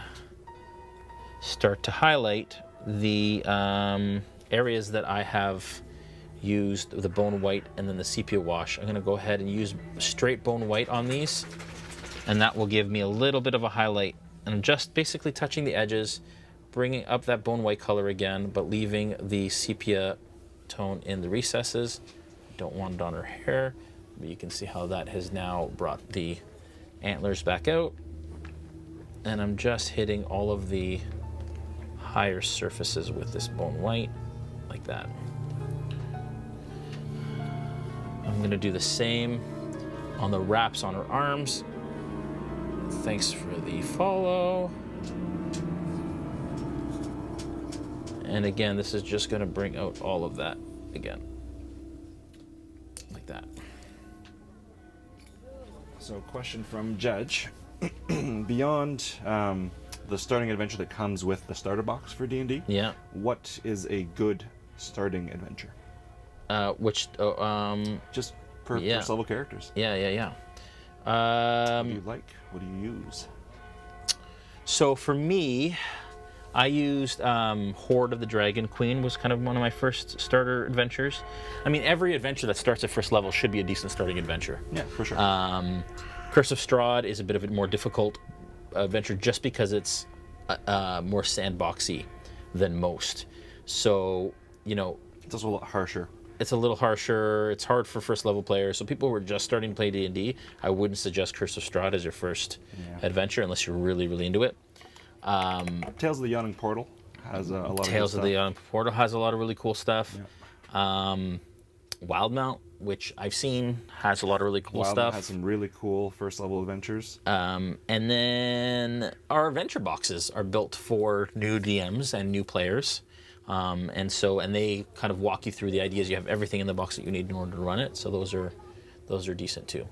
start to highlight the areas that I have used the bone white and then the sepia wash. I'm going to go ahead and use straight bone white on these, and that will give me a little bit of a highlight. And I'm just basically touching the edges, bringing up that bone white color again, but leaving the sepia tone in the recesses. Don't want it on her hair, but you can see how that has now brought the antlers back out. And I'm just hitting all of the higher surfaces with this bone white, like that. I'm gonna do the same on the wraps on her arms. Thanks for the follow. And again, this is just gonna bring out all of that again, like that. So, question from Judge. Beyond the starting adventure that comes with the starter box for D&D, Yeah. what is a good starting adventure? Just for first level characters. Yeah. What do you like? What do you use? So for me, I used Horde of the Dragon Queen was kind of one of my first starter adventures. I mean, every adventure that starts at first level should be a decent starting adventure. Yeah, for sure. Curse of Strahd is a bit of a more difficult adventure just because it's more sandboxy than most. So, you know, it's also a lot harsher. It's a little harsher. It's hard for first level players. So people who are just starting to play D&D, I wouldn't suggest Curse of Strahd as your first adventure unless you're really, really into it. Tales of the Yawning Portal has a lot of Tales good of the stuff. Yawning Portal has a lot of really cool stuff. Yeah. Wildmount, which I've seen, has a lot of really cool Wildmount stuff. has some really cool first level adventures. And then our adventure boxes are built for new DMs and new players. And they kind of walk you through the ideas. You have everything in the box that you need in order to run it. So those are decent too.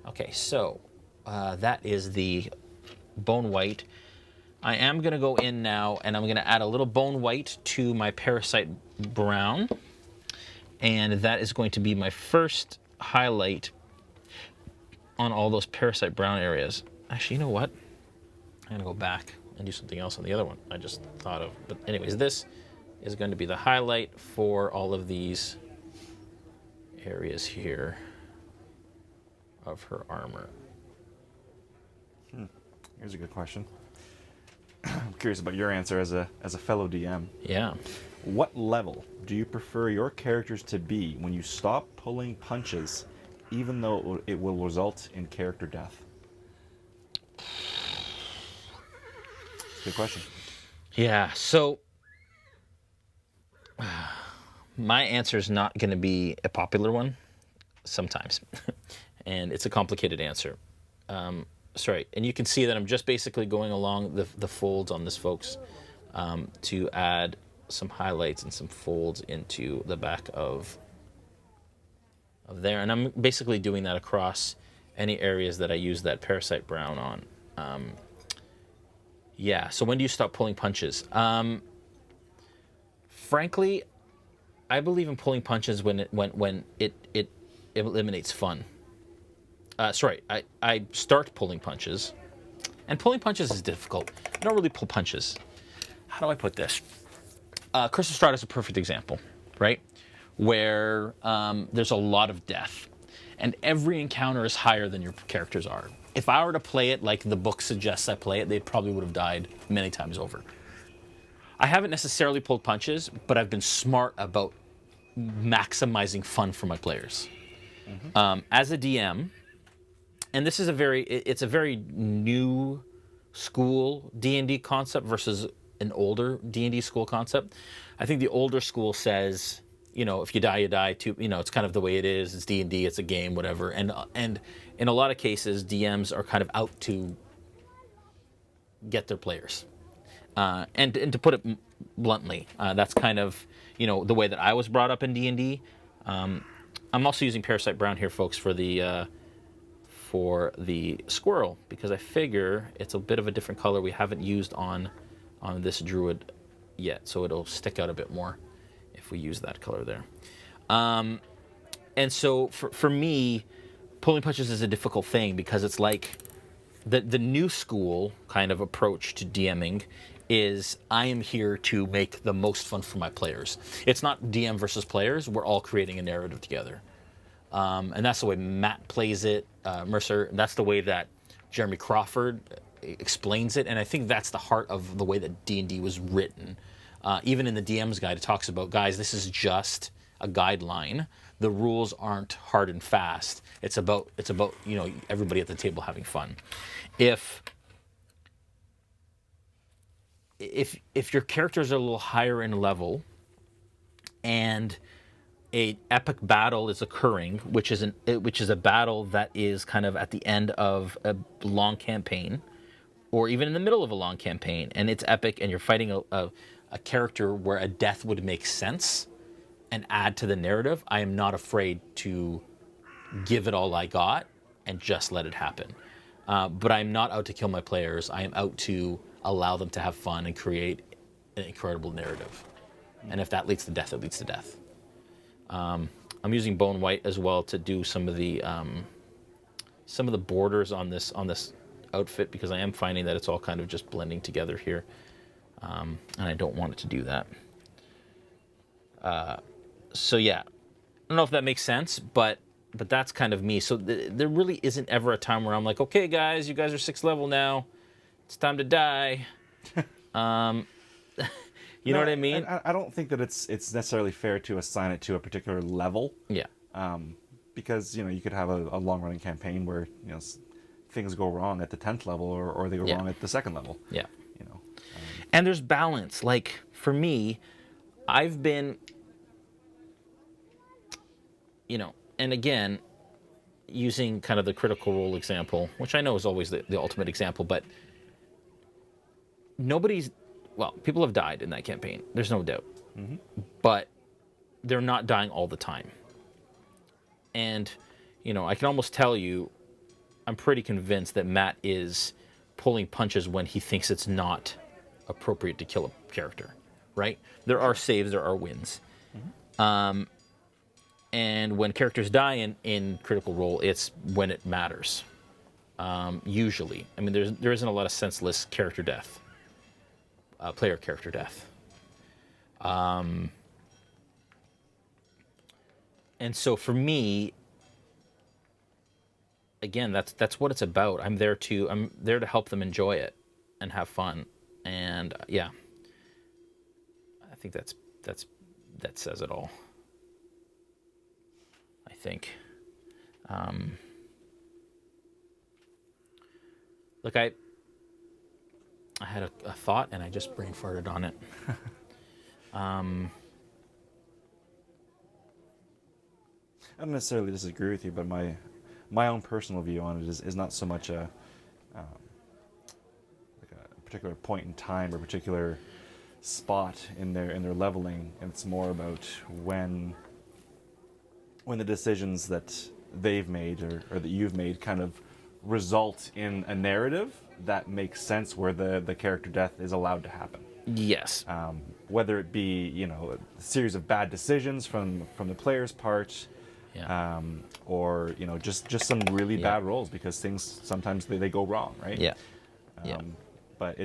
Okay, so that is the bone white. I am going to go in now and I'm going to add a little bone white to my parasite brown. And that is going to be my first highlight on all those parasite brown areas. Actually, you know what? I'm going to go back and do something else on the other one I just thought of. But anyways, this is going to be the highlight for all of these areas here of her armor. Here's a good question. I'm curious about your answer as a fellow DM. Yeah. What level do you prefer your characters to be when you stop pulling punches, even though it will result in character death? Good question. Yeah, so my answer is not going to be a popular one sometimes, and it's a complicated answer. Sorry, and you can see that I'm just basically going along the folds on this, folks, to add some highlights and some folds into the back of there, and I'm basically doing that across any areas that I use that parasite brown on. Yeah, so when do you stop pulling punches? Frankly, I believe in pulling punches when it eliminates fun. I start pulling punches, and pulling punches is difficult. I don't really pull punches. How do I put this? Curse of Strahd is a perfect example, right? Where there's a lot of death, and every encounter is higher than your characters are. If I were to play it like the book suggests I play it, they probably would have died many times over. I haven't necessarily pulled punches, but I've been smart about maximizing fun for my players. As a DM, and this is it's a very new school D&D concept versus an older D&D school concept. I think the older school says, if you die, you die. It's kind of the way it is. It's D&D. It's a game, whatever. And in a lot of cases, DMs are kind of out to get their players. And to put it bluntly, that's kind of the way that I was brought up in D&D. I'm also using Parasite Brown here, folks, for the squirrel, because I figure it's a bit of a different color we haven't used on this druid yet, so it'll stick out a bit more if we use that color there. And so for me, pulling punches is a difficult thing, because it's like the new school kind of approach to DMing is I am here to make the most fun for my players. It's not DM versus players. We're all creating a narrative together. And that's the way Matt plays it, Mercer. That's the way that Jeremy Crawford explains it. And I think that's the heart of the way that D&D was written. Even in the DM's guide, it talks about, guys, this is just a guideline. The rules aren't hard and fast. It's about everybody at the table having fun. If your characters are a little higher in level, and a epic battle is occurring, which is a battle that is kind of at the end of a long campaign, or even in the middle of a long campaign, and it's epic, and you're fighting a character where a death would make sense and add to the narrative, I am not afraid to give it all I got and just let it happen. But I'm not out to kill my players. I am out to allow them to have fun and create an incredible narrative. And if that leads to death, it leads to death. I'm using bone white as well to do some of the borders on this outfit, because I am finding that it's all kind of just blending together here, and I don't want it to do that. So yeah, I don't know if that makes sense, but that's kind of me. So there really isn't ever a time where I'm like, okay, guys, you guys are 6th level now. It's time to die. You know what I mean? I don't think that it's necessarily fair to assign it to a particular level. Yeah. Because you could have a long running campaign where things go wrong at the 10th level, or they go wrong at the 2nd level. Yeah. And there's balance. Like for me, I've been, and again, using kind of the Critical Role example, which I know is always the ultimate example, but people have died in that campaign. There's no doubt. Mm-hmm. But they're not dying all the time. And, I can almost tell you, I'm pretty convinced that Matt is pulling punches when he thinks it's not appropriate to kill a character, right? There are saves, there are wins. Mm-hmm. And when characters die in Critical Role, it's when it matters. Usually. I mean, there isn't a lot of senseless character death. Player character death. And so for me, again, that's what it's about. I'm there to help them enjoy it and have fun. And yeah, I think that says it all. I think. Look, I had a thought and I just brain farted on it. I don't necessarily disagree with you, but my own personal view on it is not so much a particular point in time or particular spot in their leveling, and it's more about when the decisions that they've made or that you've made kind of result in a narrative that makes sense, where the character death is allowed to happen. Yes. Whether it be a series of bad decisions from the player's part, Yeah. Or just some really bad rolls because things sometimes they go wrong, right? Yeah. Yeah. But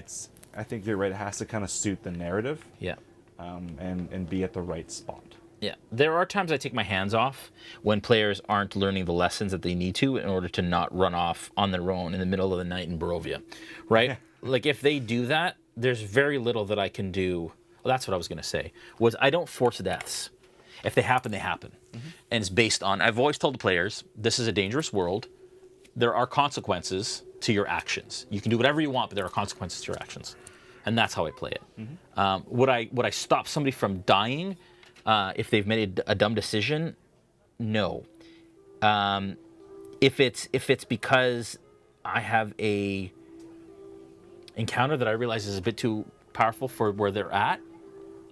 I think you're right. It has to kind of suit the narrative. Yeah. And be at the right spot. Yeah, there are times I take my hands off when players aren't learning the lessons that they need to in order to not run off on their own in the middle of the night in Barovia, right? Yeah. Like if they do that, there's very little that I can do. Well, that's what I was going to say, was I don't force deaths. If they happen, they happen. Mm-hmm. And it's based on, I've always told the players, this is a dangerous world. There are consequences to your actions. You can do whatever you want, but there are consequences to your actions. And that's how I play it. Mm-hmm. Would I stop somebody from dying if they've made a dumb decision? No. If it's because I have a encounter that I realize is a bit too powerful for where they're at,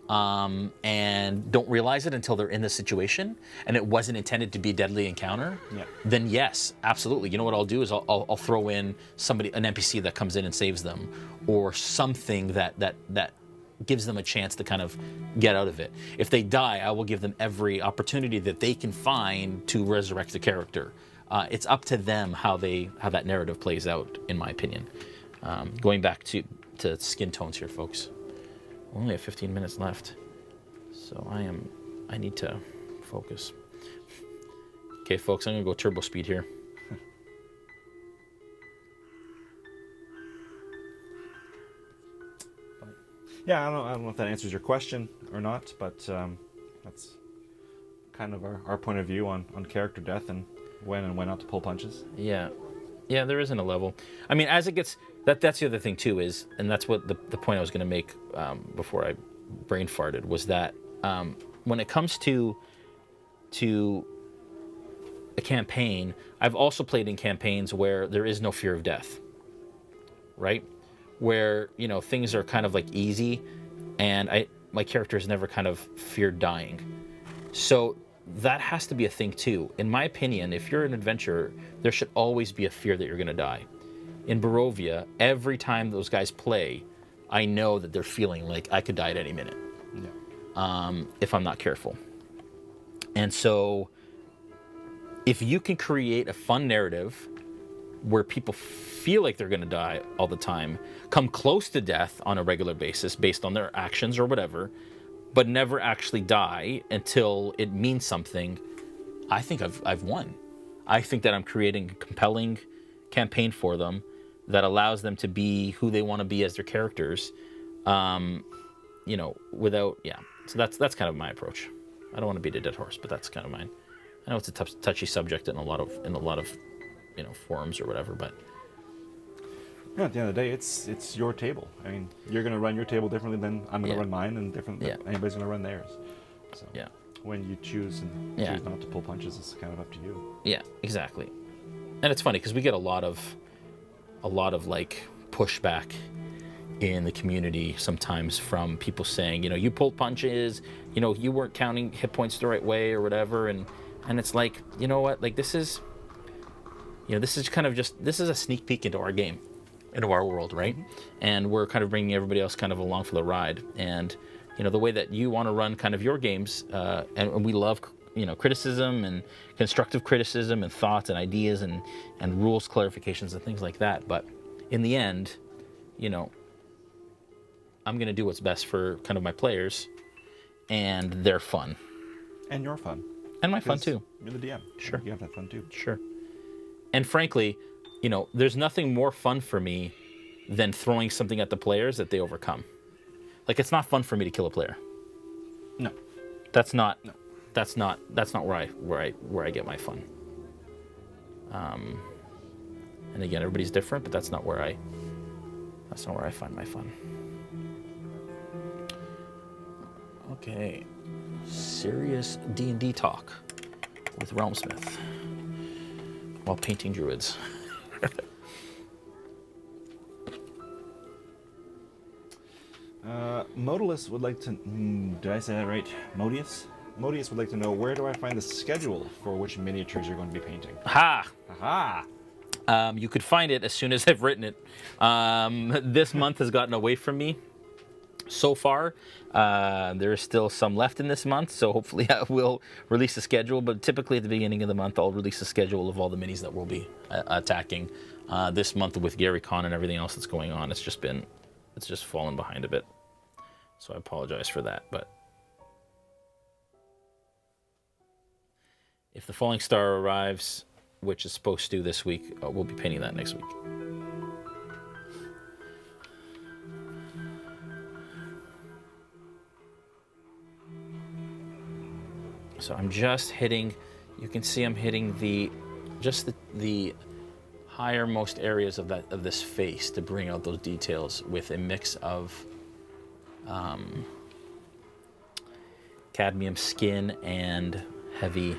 and don't realize it until they're in the situation, and it wasn't intended to be a deadly encounter, then yes, absolutely. You know what I'll do is I'll throw in an NPC that comes in and saves them, or something that gives them a chance to kind of get out of it. If they die, I will give them every opportunity that they can find to resurrect the character. It's up to them how that narrative plays out, in my opinion. Going back to skin tones here, folks. Only have 15 minutes left, so I need to focus. Okay, folks, I'm gonna go turbo speed here. Yeah, I don't know if that answers your question or not, but that's kind of our point of view on character death and when not to pull punches. Yeah, there isn't a level. I mean, as it gets, that's the other thing too is, and that's what the point I was going to make before I brain farted, was that when it comes to a campaign, I've also played in campaigns where there is no fear of death, right? Where things are kind of like easy, and my character has never kind of feared dying. So that has to be a thing too. In my opinion, if you're an adventurer, there should always be a fear that you're going to die. In Barovia, every time those guys play, I know that they're feeling like I could die at any minute, if I'm not careful. And so, if you can create a fun narrative where people feel like they're going to die all the time, come close to death on a regular basis based on their actions or whatever, but never actually die until it means something, I think I've won. I think that I'm creating a compelling campaign for them that allows them to be who they want to be as their characters, without, So that's kind of my approach. I don't want to beat a dead horse, but that's kind of mine. I know it's a touchy subject in a lot of forums or whatever, but at the end of the day, it's your table. I mean, you're going to run your table differently than I'm going to run mine, and different. Anybody's going to run theirs. So when you choose choose not to pull punches, it's kind of up to you. Yeah, exactly. And it's funny because we get a lot of like pushback in the community sometimes from people saying, you pulled punches, you weren't counting hit points the right way or whatever, and it's like, you know what, like this is kind of this is a sneak peek into our game, into our world, right? And we're kind of bringing everybody else kind of along for the ride. And the way that you want to run kind of your games, and we love criticism and constructive criticism and thoughts and ideas and rules clarifications and things like that. But in the end, I'm going to do what's best for kind of my players and their fun. And your fun. And my fun too. You're the DM. Sure. You have that fun too. Sure. And frankly, there's nothing more fun for me than throwing something at the players that they overcome. Like, it's not fun for me to kill a player. No. That's not where I get my fun. And again, everybody's different, but that's not where I find my fun. Okay. Serious D&D talk with RealmSmith while painting druids. Modulus would like to... did I say that right? Modius? Modius would like to know, where do I find the schedule for which miniatures you're going to be painting? Ha! Aha! You could find it as soon as I've written it. This month has gotten away from me. so far. There is still some left in this month, so hopefully I will release a schedule. But typically at the beginning of the month, I'll release a schedule of all the minis that we'll be attacking this month with Gary Con and everything else that's going on. It's just fallen behind a bit, so I apologize for that. But if the Falling Star arrives, which is supposed to this week, we'll be painting that next week. So I'm just hitting, you can see I'm hitting the highermost areas of this face to bring out those details with a mix of cadmium skin and heavy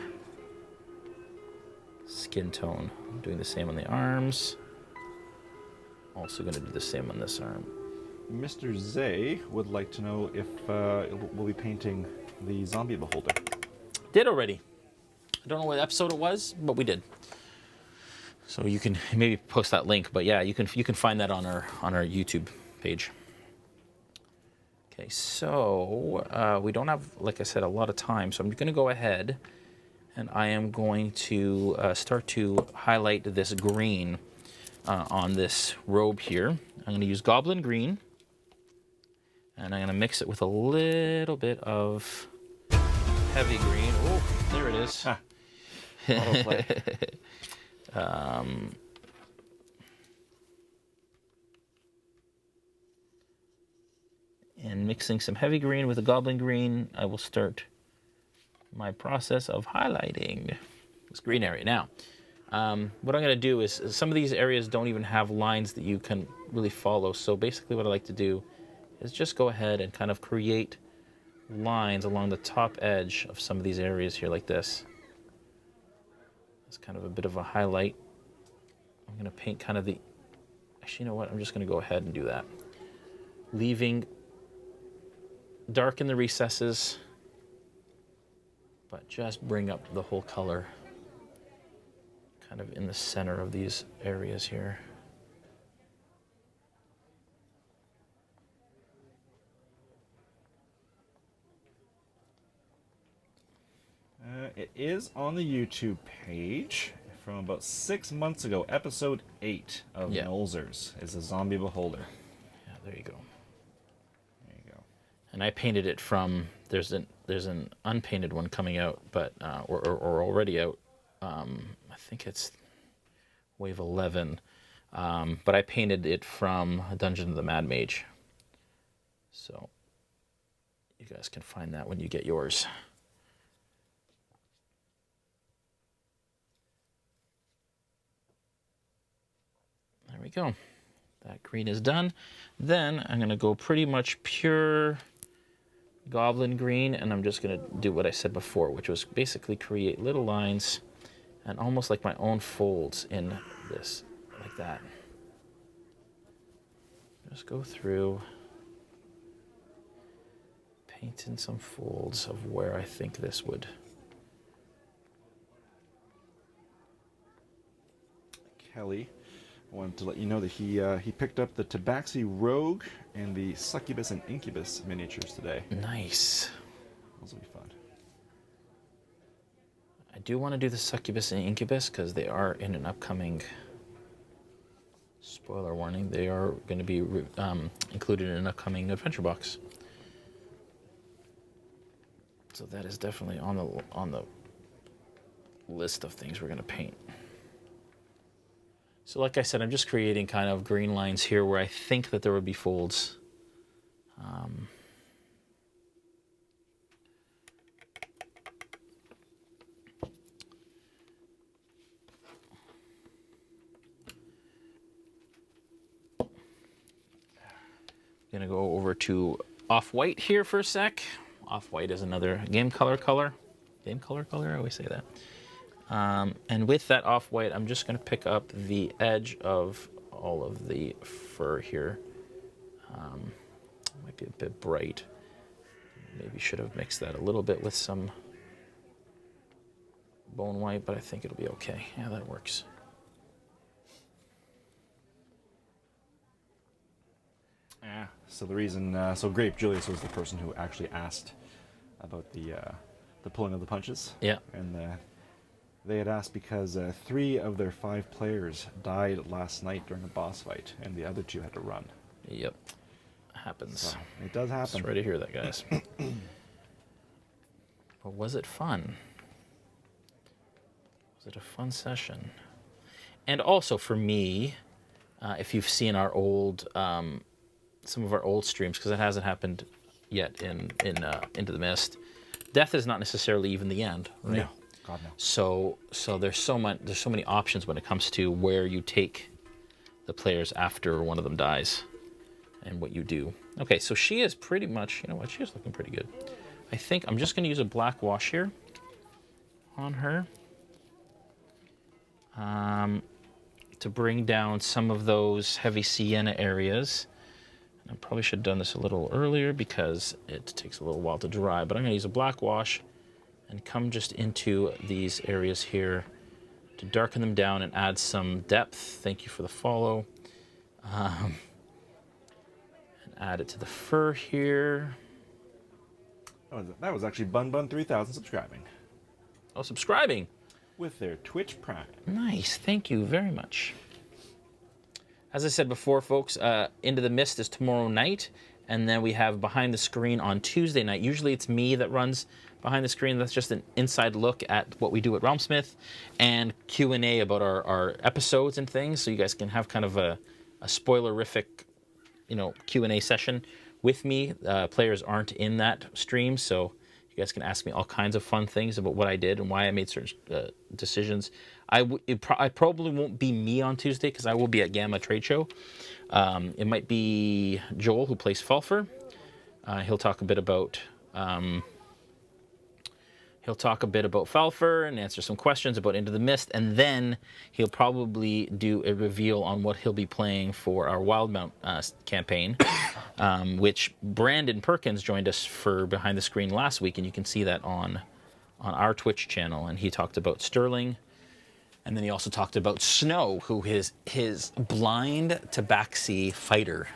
skin tone. I'm doing the same on the arms. Also going to do the same on this arm. Mr. Zay would like to know if we'll be painting the zombie beholder. Did already. I don't know what episode it was, but we did. So you can maybe post that link, but yeah, you can find that on our YouTube page. Okay, so we don't have, like I said, a lot of time, so I'm going to go ahead and I am going to start to highlight this green on this robe here. I'm going to use Goblin Green, and I'm going to mix it with a little bit of heavy green. Oh, there it is. Autoplay. And mixing some heavy green with a Goblin Green, I will start my process of highlighting this green area. Now, what I'm going to do is some of these areas don't even have lines that you can really follow. So basically what I like to do is just go ahead and kind of create lines along the top edge of some of these areas here like this. It's kind of a bit of a highlight. I'm going to paint kind of the... Actually, you know what? I'm just going to go ahead and do that. Leaving dark in the recesses, but just bring up the whole color kind of in the center of these areas here. It is on the YouTube page from about 6 months ago. Episode 8 of Nolzur's is a zombie beholder. Yeah, there you go. There you go. And I painted it from, there's an unpainted one coming out, but or already out. I think it's wave 11, but I painted it from Dungeon of the Mad Mage. So you guys can find that when you get yours. There we go. That green is done. Then I'm going to go pretty much pure Goblin Green, and I'm just going to do what I said before, which was basically create little lines and almost like my own folds in this, like that. Just go through, paint in some folds of where I think this would. Kelly wanted to let you know that he picked up the Tabaxi Rogue and the Succubus and Incubus miniatures today. Nice. Those will be fun. I do want to do the Succubus and Incubus because they are in an upcoming, spoiler warning, they are going to be included in an upcoming adventure box. So that is definitely on the list of things we're going to paint. So like I said, I'm just creating kind of green lines here where I think that there would be folds. Gonna go over to off-white here for a sec. Off-white is another game color. Game color, I always say that. And with that off-white, I'm just going to pick up the edge of all of the fur here. Might be a bit bright. Maybe should have mixed that a little bit with some bone white, but I think it'll be okay. Yeah, that works. So the reason, so Grape Julius was the person who actually asked about the pulling of the punches. Yeah. And they had asked because 3 of their 5 players died last night during a boss fight, and the other 2 had to run. Yep. Happens. So it does happen. Sorry to hear that, guys. But was it fun? Was it a fun session? And also for me, if you've seen our old, some of our old streams, because it hasn't happened yet in Into the Mist, death is not necessarily even the end, right? No, God no. So there's so many options when it comes to where you take the players after one of them dies, and what you do. Okay, so she is pretty much, you know what? She is looking pretty good. I think I'm just going to use a black wash here on her. To bring down some of those heavy sienna areas. I probably should have done this a little earlier because it takes a little while to dry, but I'm going to use a black wash and come just into these areas here to darken them down and add some depth. Thank you for the follow. And add it to the fur here. That was actually Bun 3000 subscribing. Oh, subscribing. With their Twitch Prime. Nice, thank you very much. As I said before, folks, Into the Mist is tomorrow night, and then we have Behind the Screen on Tuesday night. Usually it's me that runs Behind the Screen. That's just an inside look at what we do at RealmSmith, and Q&A about our episodes and things, so you guys can have kind of a spoilerific, Q&A session with me. Players aren't in that stream, so you guys can ask me all kinds of fun things about what I did and why I made certain decisions. I probably won't be me on Tuesday because I will be at Gamma Trade Show. It might be Joel, who plays Falfer. He'll talk a bit about Falfer and answer some questions about Into the Mist, and then he'll probably do a reveal on what he'll be playing for our Wildmount campaign, which Brandon Perkins joined us for Behind the Screen last week, and you can see that on our Twitch channel. And he talked about Sterling, and then he also talked about Snow, who is his blind tabaxi fighter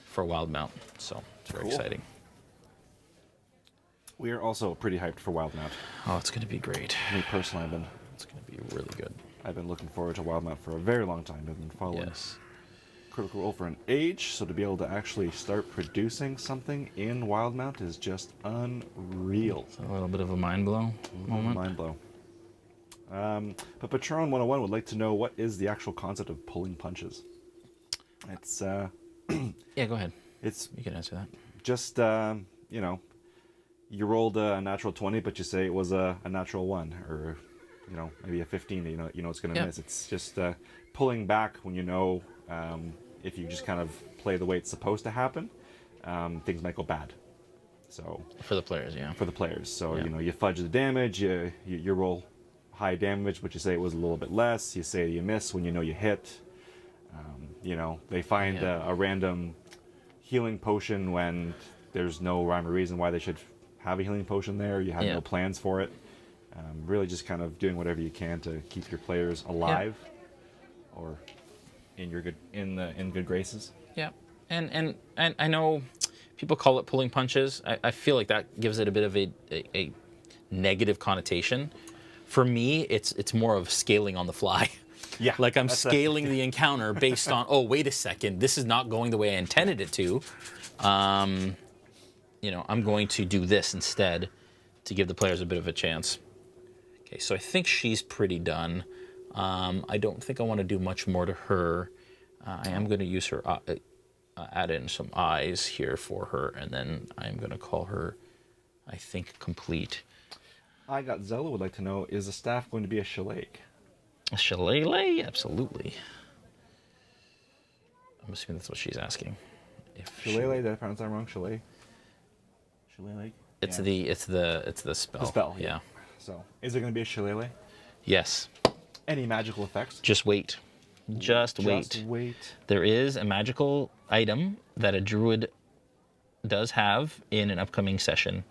for Wildmount. So it's very exciting. We are also pretty hyped for Wildmount. Oh, it's going to be great. Me personally, It's going to be really good. I've been looking forward to Wildmount for a very long time. I've been following Critical Role for an age, so to be able to actually start producing something in Wildmount is just unreal. It's a little bit of a mind blow moment. Mind blow. But Patron 101 would like to know, what is the actual concept of pulling punches? It's Yeah, go ahead. It's You can answer that. just you rolled a natural 20, but you say it was a natural 1, or maybe a 15 that you know it's going to miss. It's just pulling back when if you just kind of play the way it's supposed to happen, things might go bad. So For the players, yeah. for the players, so you fudge the damage, you roll high damage, but you say it was a little bit less. You say you miss when you hit. They find a random healing potion when there's no rhyme or reason why they should have a healing potion there. You have no plans for it. Really just kind of doing whatever you can to keep your players alive or in good graces. Yeah. And I know people call it pulling punches. I feel like that gives it a bit of a negative connotation. For me, it's more of scaling on the fly. Yeah. Like I'm scaling the encounter based on, oh, wait a second, this is not going the way I intended it to. I'm going to do this instead to give the players a bit of a chance. Okay, so I think she's pretty done. I don't think I want to do much more to her. I am going to use her, add in some eyes here for her, and then I'm going to call her, I think, complete. I got Zella would like to know, is the staff going to be a shillelagh? A shillelagh? Absolutely. I'm assuming that's what she's asking. Shillelagh, did I pronounce that wrong? Shillelagh? Shillelagh? It's the spell. The spell, yeah. So, is there going to be a shillelagh? Yes. Any magical effects? Just wait. Just wait. There is a magical item that a druid does have in an upcoming session.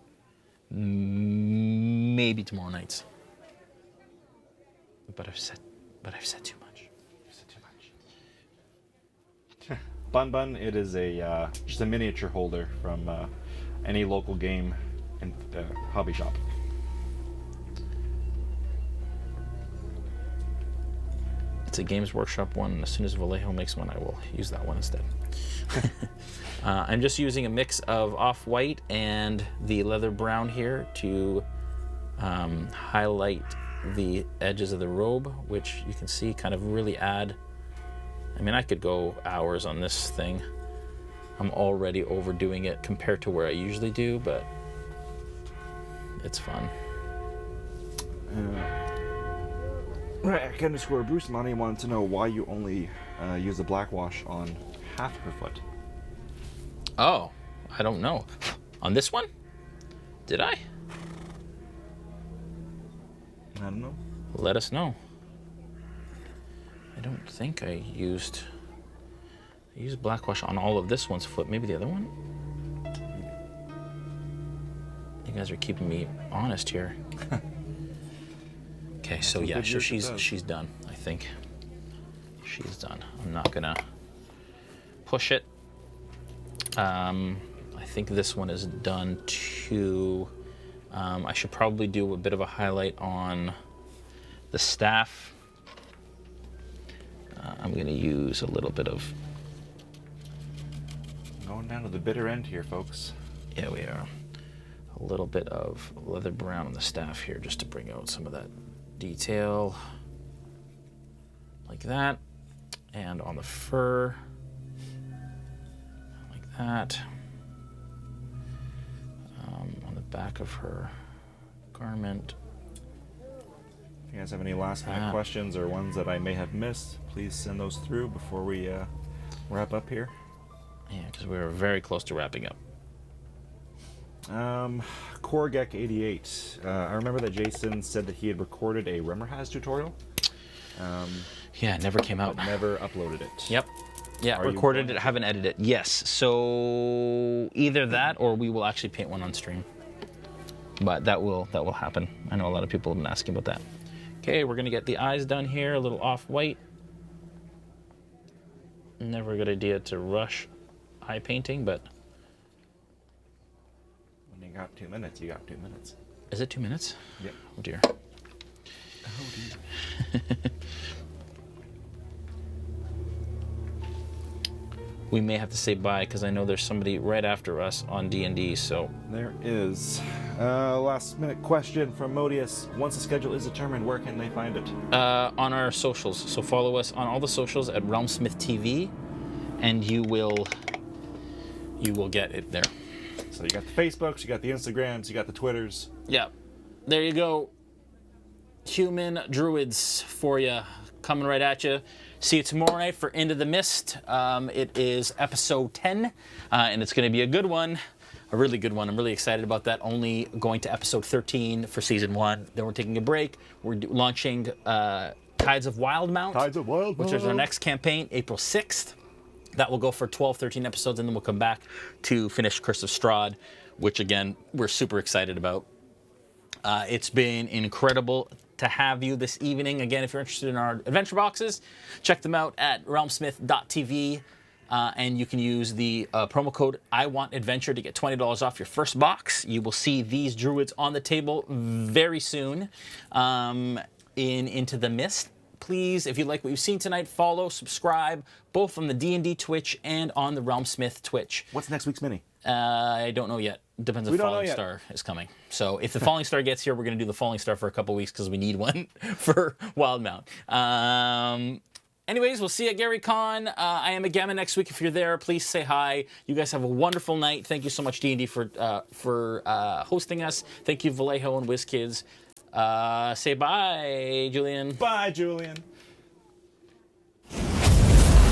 Maybe tomorrow nights. But I've said too much. You said too much. Bun Bun, it is a just a miniature holder from any local game and hobby shop. It's a Games Workshop one, and as soon as Vallejo makes one, I will use that one instead. I'm just using a mix of off-white and the leather brown here to highlight the edges of the robe, which you can see kind of really add. I mean, I could go hours on this thing. I'm already overdoing it compared to where I usually do, but it's fun. Right, _ Bruce Lonnie wanted to know why you only use the black wash on half her foot. Oh, I don't know. On this one? Did I? I don't know. Let us know. I don't think I used black wash on all of this one's foot. Maybe the other one? You guys are keeping me honest here. Okay, so yeah, so she's done, I think. She's done. I'm not gonna push it. I think this one is done too. I should probably do a bit of a highlight on the staff. I'm gonna use a little bit of... Going down to the bitter end here, folks. Yeah, we are. A little bit of leather brown on the staff here just to bring out some of that detail. Like that. And on the fur. Like that. On the back of her garment. If you guys have any last minute questions or ones that I may have missed, please send those through before we wrap up here. Yeah, because we were very close to wrapping up. Korgek88. I remember that Jason said that he had recorded a Remmerhaz tutorial. Yeah, it never came out. But never uploaded it. Yep. Yeah, recorded it, haven't edited it. Yes. So either that or we will actually paint one on stream. But that will happen. I know a lot of people have been asking about that. Okay, we're gonna get the eyes done here, a little off-white. Never a good idea to rush eye painting, but when you got 2 minutes, you got 2 minutes. Is it 2 minutes? Yep. Oh dear. Oh dear. We may have to say bye because I know there's somebody right after us on D&D, so... There is. Last minute question from Modius. Once the schedule is determined, where can they find it? On our socials. So follow us on all the socials at RealmSmith TV, and you will get it there. So you got the Facebooks, you got the Instagrams, you got the Twitters. Yeah. There you go. Human Druids for you. Coming right at you. See you tomorrow night for Into the Mist. It is episode 10, and it's going to be a good one. A really good one. I'm really excited about that. Only going to episode 13 for season 1. Then we're taking a break. We're launching Tides of Wildmount. Tides of Wildmount. Which is our next campaign, April 6th. That will go for 12, 13 episodes, and then we'll come back to finish Curse of Strahd, which, again, we're super excited about. It's been incredible to have you this evening. Again, if you're interested in our adventure boxes, check them out at realmsmith.tv, and you can use the promo code IWantAdventure to get $20 off your first box. You will see these Druids on the table very soon in Into the Mist. Please, if you like what you've seen tonight, follow, subscribe, both on the D&D Twitch and on the RealmSmith Twitch. What's next week's mini? I don't know yet. Depends if Falling Star is coming. So if the Falling Star gets here, we're going to do the Falling Star for a couple weeks because we need one for Wildmount. Anyways, we'll see you at Gary Con. I am at Gamma next week. If you're there, please say hi. You guys have a wonderful night. Thank you so much, D&D, for hosting us. Thank you, Vallejo and WizKids. Say bye, Julian. Bye, Julian.